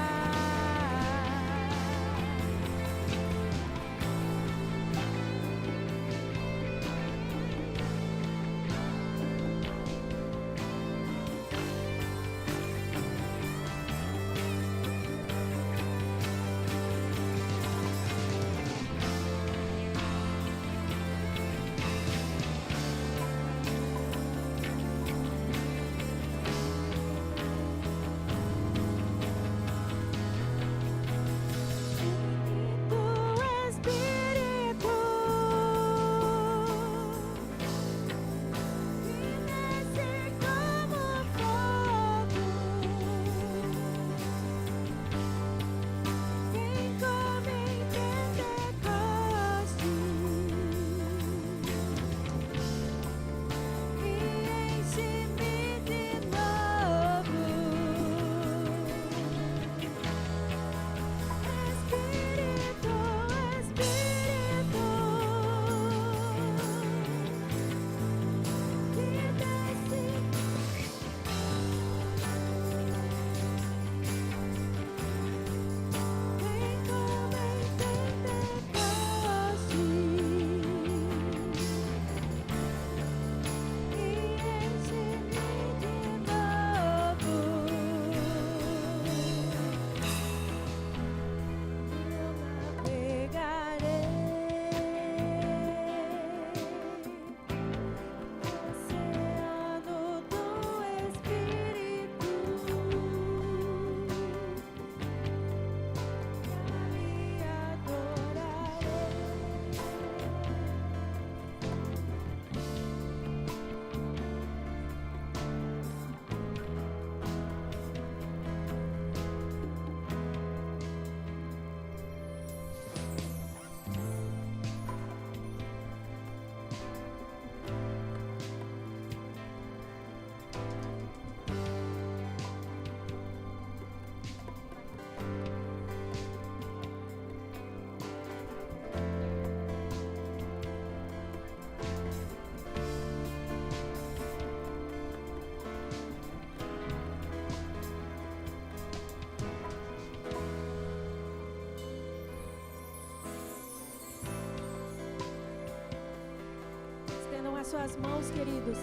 Suas mãos, queridos.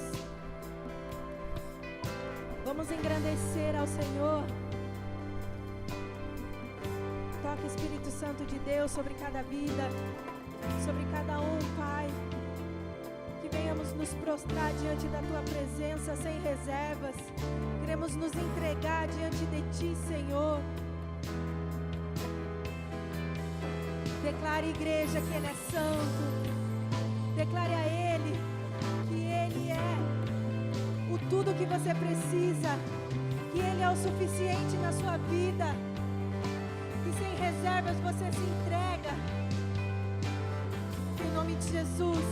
Vamos engrandecer ao Senhor. Toque, Espírito Santo de Deus, sobre cada vida, sobre cada um, Pai. Que venhamos nos prostrar diante da Tua presença sem reservas. Queremos nos entregar diante de Ti, Senhor. Declare, igreja, que Ele é santo. Declare a Ele que Ele é o tudo que você precisa, que Ele é o suficiente na sua vida, e sem reserva reservas, você se entrega. Em nome de Jesus.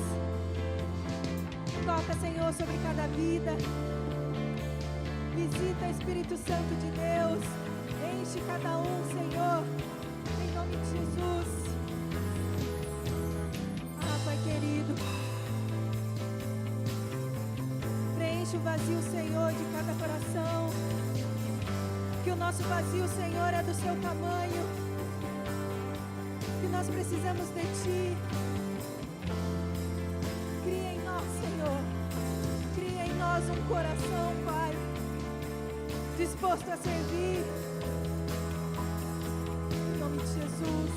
Toca, Senhor, sobre cada vida. Visita, Espírito Santo de Deus. Enche cada um, Senhor. Em nome de Jesus. Ah, Pai querido. Preenche o vazio, Senhor, de cada coração. Que o nosso vazio, Senhor, é do seu tamanho. Que nós precisamos de Ti. Cria em nós, Senhor. Cria em nós um coração, Pai, disposto a servir. Em nome de Jesus.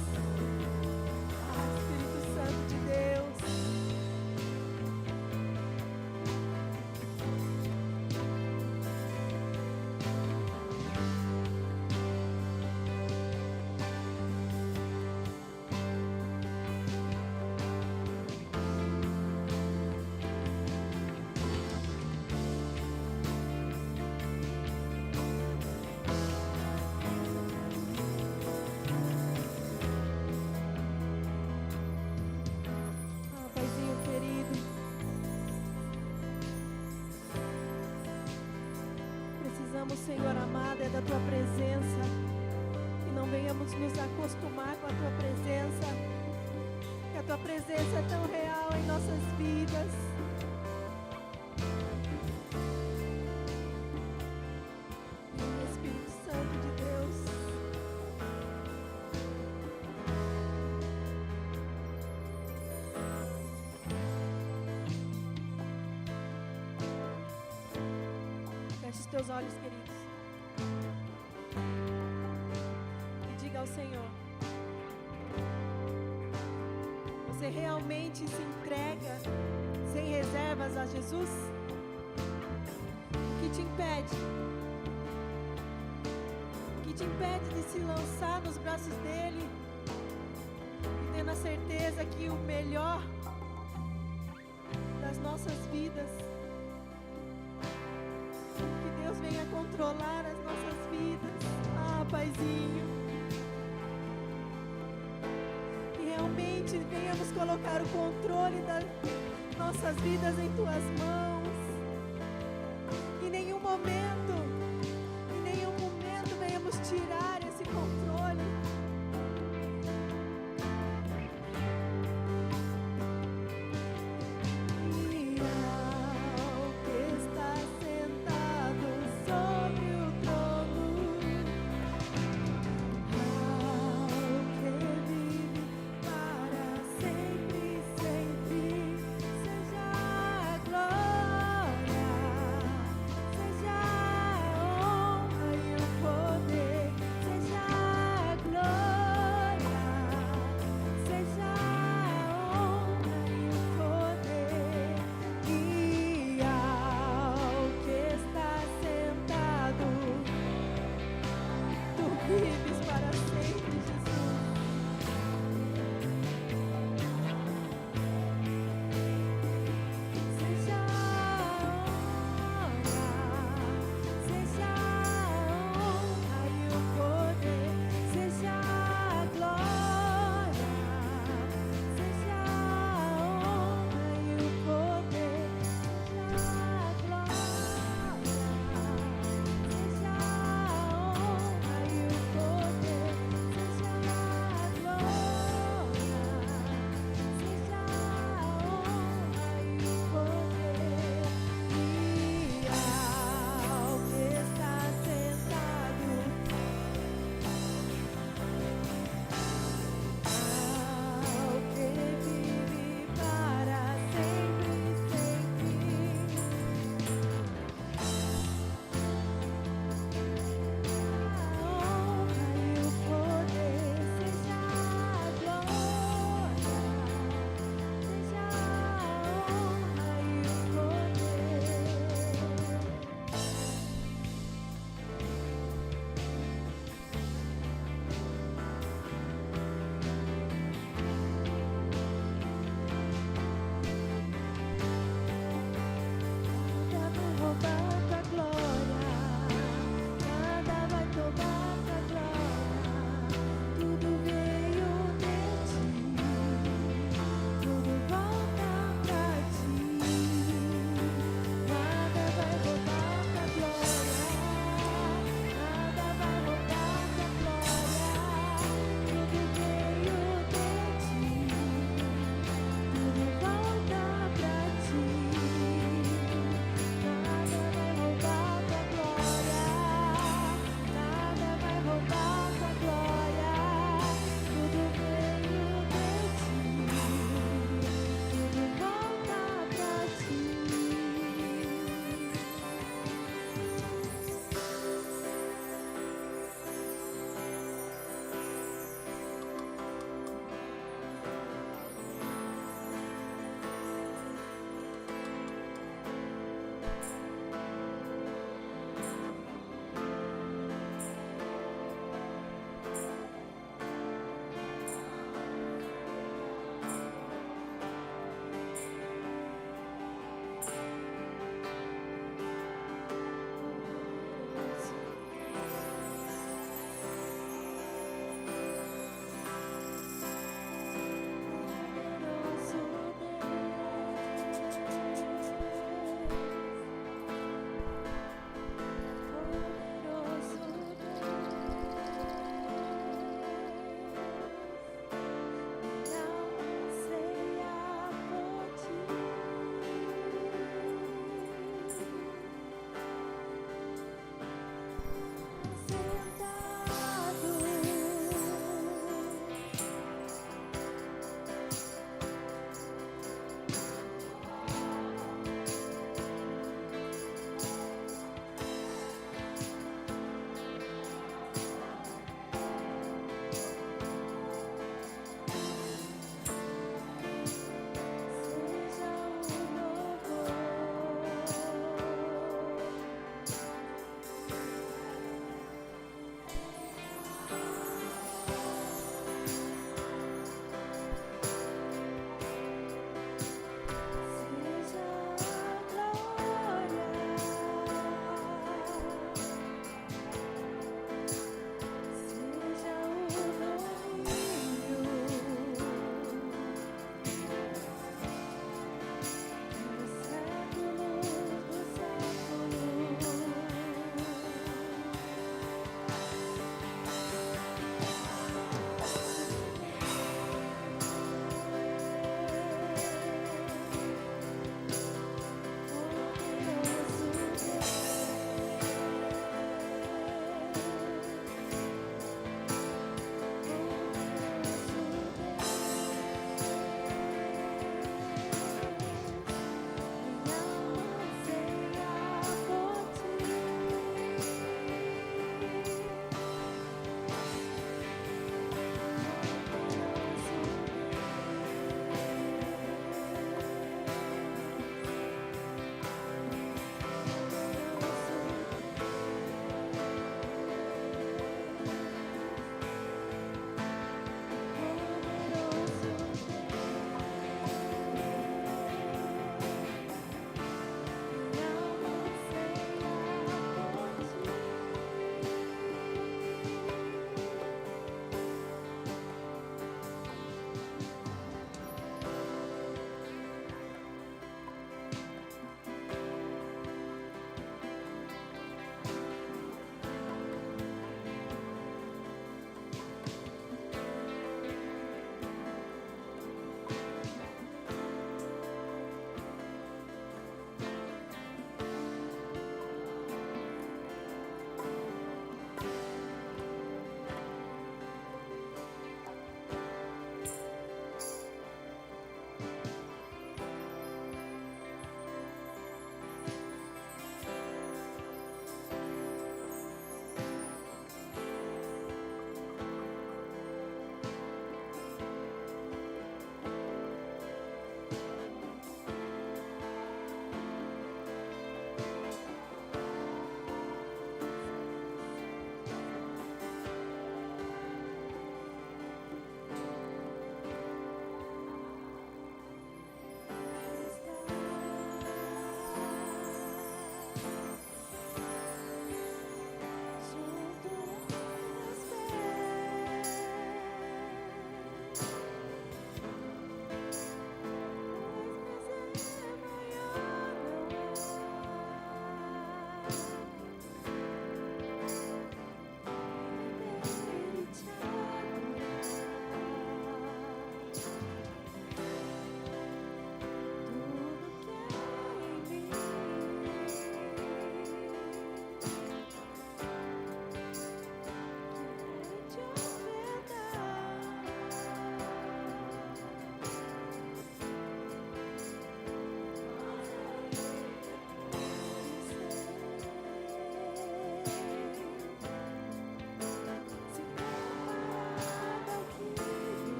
Ah, Espírito Santo de Deus. Senhor amado, é da Tua presença. E não venhamos nos acostumar com a Tua presença. Que a Tua presença é tão real em nossas vidas. Espírito Santo de Deus. Feche os teus olhos, queridos. E diga ao Senhor: você realmente se entrega sem reservas a Jesus? O que te impede? O que te impede de se lançar nos braços dele e tendo a certeza que o melhor das nossas vidas, que Deus venha controlar as nossas vidas? Ah, Paizinho, que realmente venhamos colocar o controle das nossas vidas em Tuas mãos. Em nenhum momento venhamos tirar esse controle. E ao que está sentado sobre o trono, ao que vive para sempre, sempre, seja a glória, seja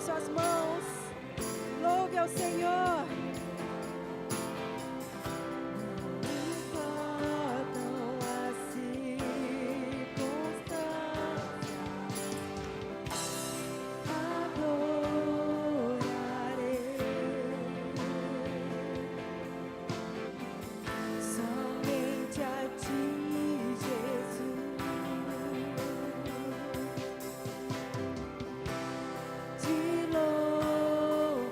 suas mãos. Louve ao Senhor. Te louvarei.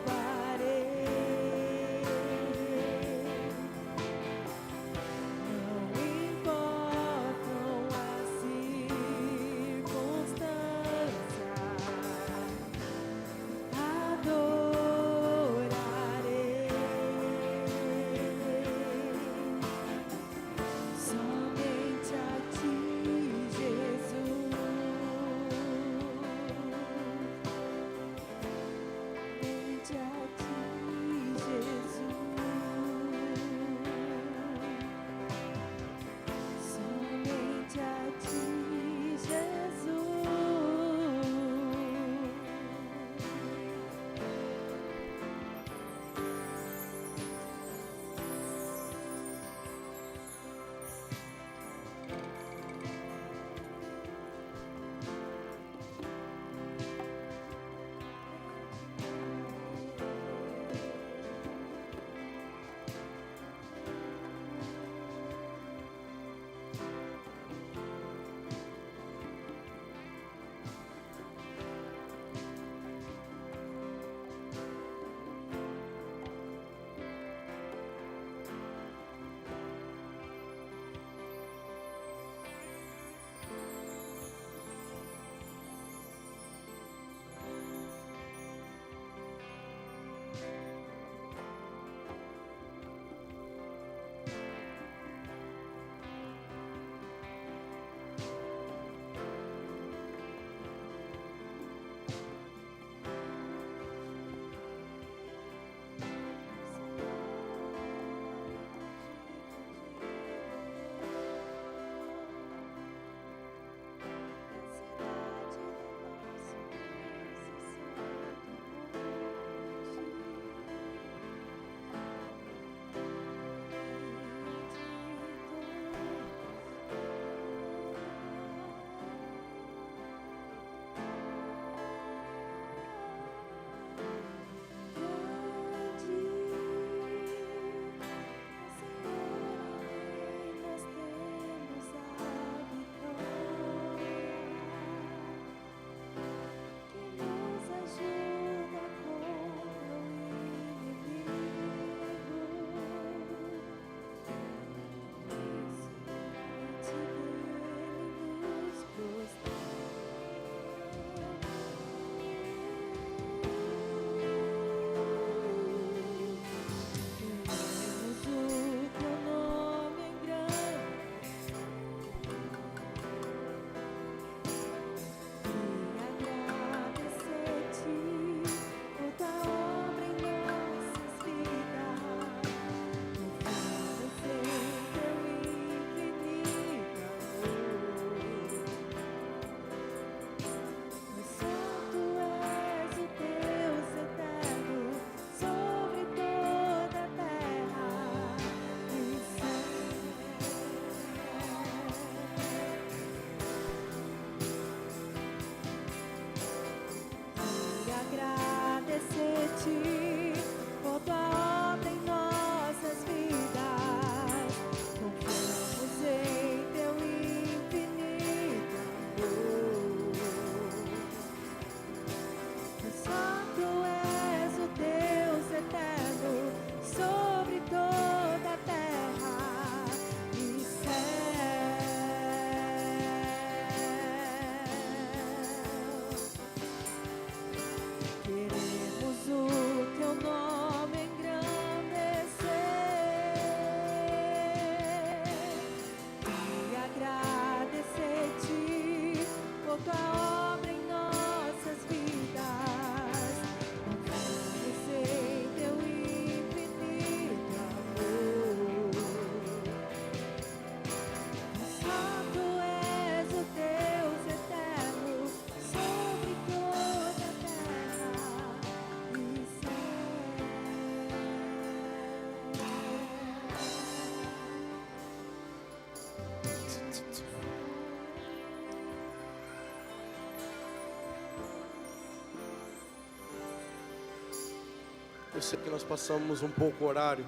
Eu sei que nós passamos um pouco o horário,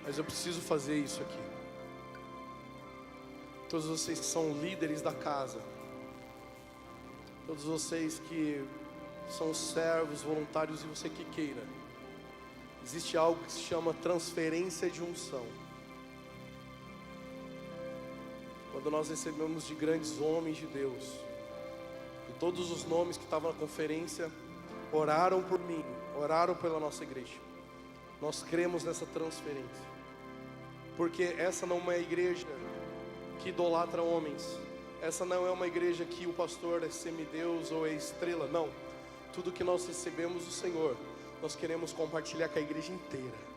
mas eu preciso fazer isso aqui. Todos vocês que são líderes da casa, todos vocês que são servos, voluntários e você que queira, existe algo que se chama transferência de unção. Quando nós recebemos de grandes homens de Deus, e todos os nomes que estavam na conferência oraram por mim, oraram pela nossa igreja. Nós cremos nessa transferência, porque essa não é uma igreja que idolatra homens. Essa não é uma igreja que o pastor é semideus ou é estrela, não. Tudo que nós recebemos do Senhor, nós queremos compartilhar com a igreja inteira.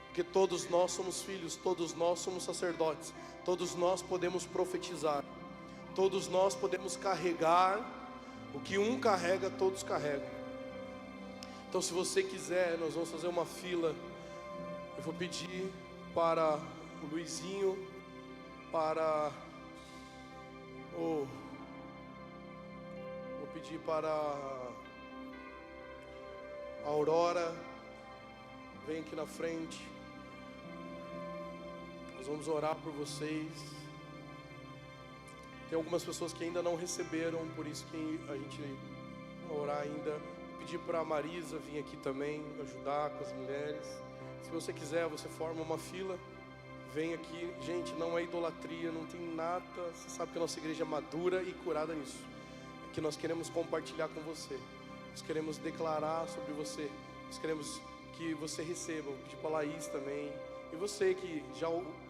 Porque todos nós somos filhos, todos nós somos sacerdotes, todos nós podemos profetizar, todos nós podemos carregar o que um carrega, todos carregam. Então, se você quiser, nós vamos fazer uma fila. Eu vou pedir para o Luizinho, para o... Vou pedir para a Aurora, vem aqui na frente. Nós vamos orar por vocês. Tem algumas pessoas que ainda não receberam, por isso que a gente vai orar ainda. Pedir para a Marisa vir aqui também, ajudar com as mulheres. Se você quiser, você forma uma fila, vem aqui. Gente, não é idolatria, não tem nada. Você sabe que a nossa igreja é madura e curada nisso. Que nós queremos compartilhar com você. Nós queremos declarar sobre você. Nós queremos que você receba. Vou pedir para a Laís também. E você que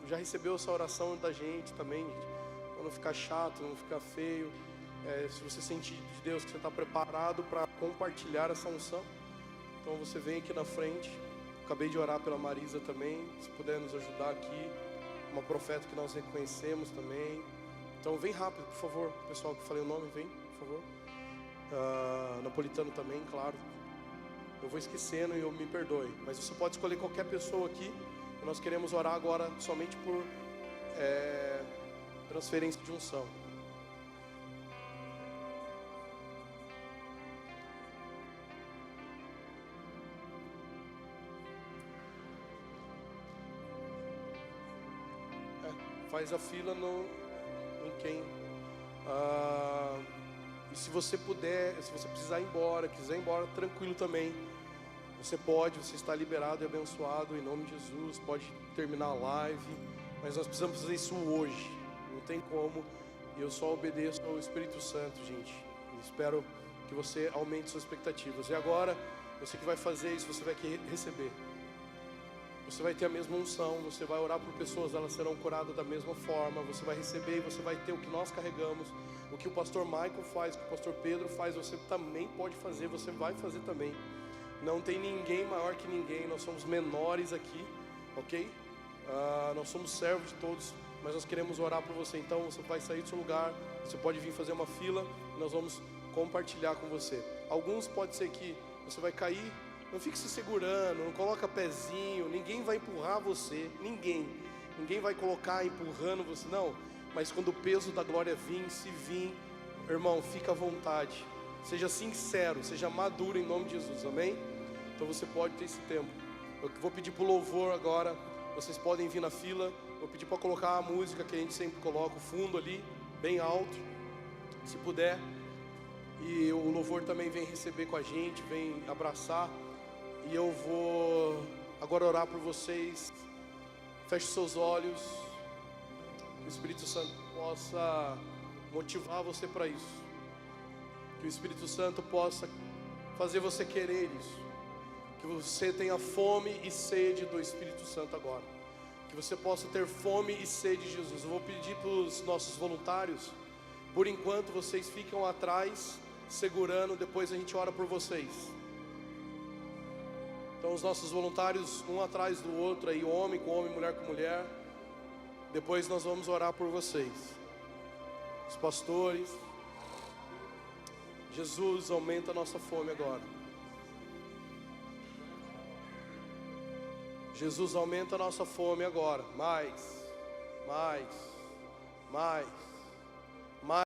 já recebeu essa oração da gente também, gente. Para não ficar chato, não ficar feio. Se você sentir de Deus que você está preparado para compartilhar essa unção, então você vem aqui na frente. Acabei de orar pela Marisa também. Se puder nos ajudar aqui. Uma profeta que nós reconhecemos também. Então vem rápido, por favor. Pessoal que falei o nome, vem, por favor. Napolitano também, claro. Eu vou esquecendo e eu me perdoe. Mas você pode escolher qualquer pessoa aqui. E nós queremos orar agora somente por transferência de unção. Faz a fila em quem. E se você puder, se você precisar ir embora, quiser ir embora, tranquilo também. Você pode, você está liberado e abençoado em nome de Jesus. Pode terminar a live, mas nós precisamos fazer isso hoje. Não tem como. E eu só obedeço ao Espírito Santo, gente. E espero que você aumente suas expectativas. E agora, você que vai fazer isso, você vai receber. Você vai ter a mesma unção, você vai orar por pessoas, elas serão curadas da mesma forma. Você vai receber e você vai ter o que nós carregamos. O que o pastor Michael faz, o que o pastor Pedro faz, você também pode fazer, você vai fazer também. Não tem ninguém maior que ninguém, nós somos menores aqui, ok? Nós somos servos de todos, mas nós queremos orar por você. Então você vai sair do seu lugar, você pode vir fazer uma fila e nós vamos compartilhar com você. Alguns pode ser que você vai cair. Não fique se segurando, não coloca pezinho, ninguém vai empurrar você, ninguém vai colocar empurrando você, não. Mas quando o peso da glória vir, se vir, irmão, fica à vontade, seja sincero, seja maduro em nome de Jesus, amém? Então você pode ter esse tempo. Eu vou pedir para o louvor agora, vocês podem vir na fila, vou pedir para colocar a música que a gente sempre coloca, o fundo ali, bem alto, se puder. E o louvor também vem receber com a gente, vem abraçar. E eu vou agora orar por vocês. Feche seus olhos. Que o Espírito Santo possa motivar você para isso. Que o Espírito Santo possa fazer você querer isso. Que você tenha fome e sede do Espírito Santo agora. Que você possa ter fome e sede de Jesus. Eu vou pedir para os nossos voluntários. Por enquanto vocês ficam atrás, segurando. Depois a gente ora por vocês. Então os nossos voluntários, um atrás do outro, aí homem com homem, mulher com mulher. Depois nós vamos orar por vocês. Os pastores. Jesus, aumenta a nossa fome agora. Jesus, aumenta a nossa fome agora. Mais.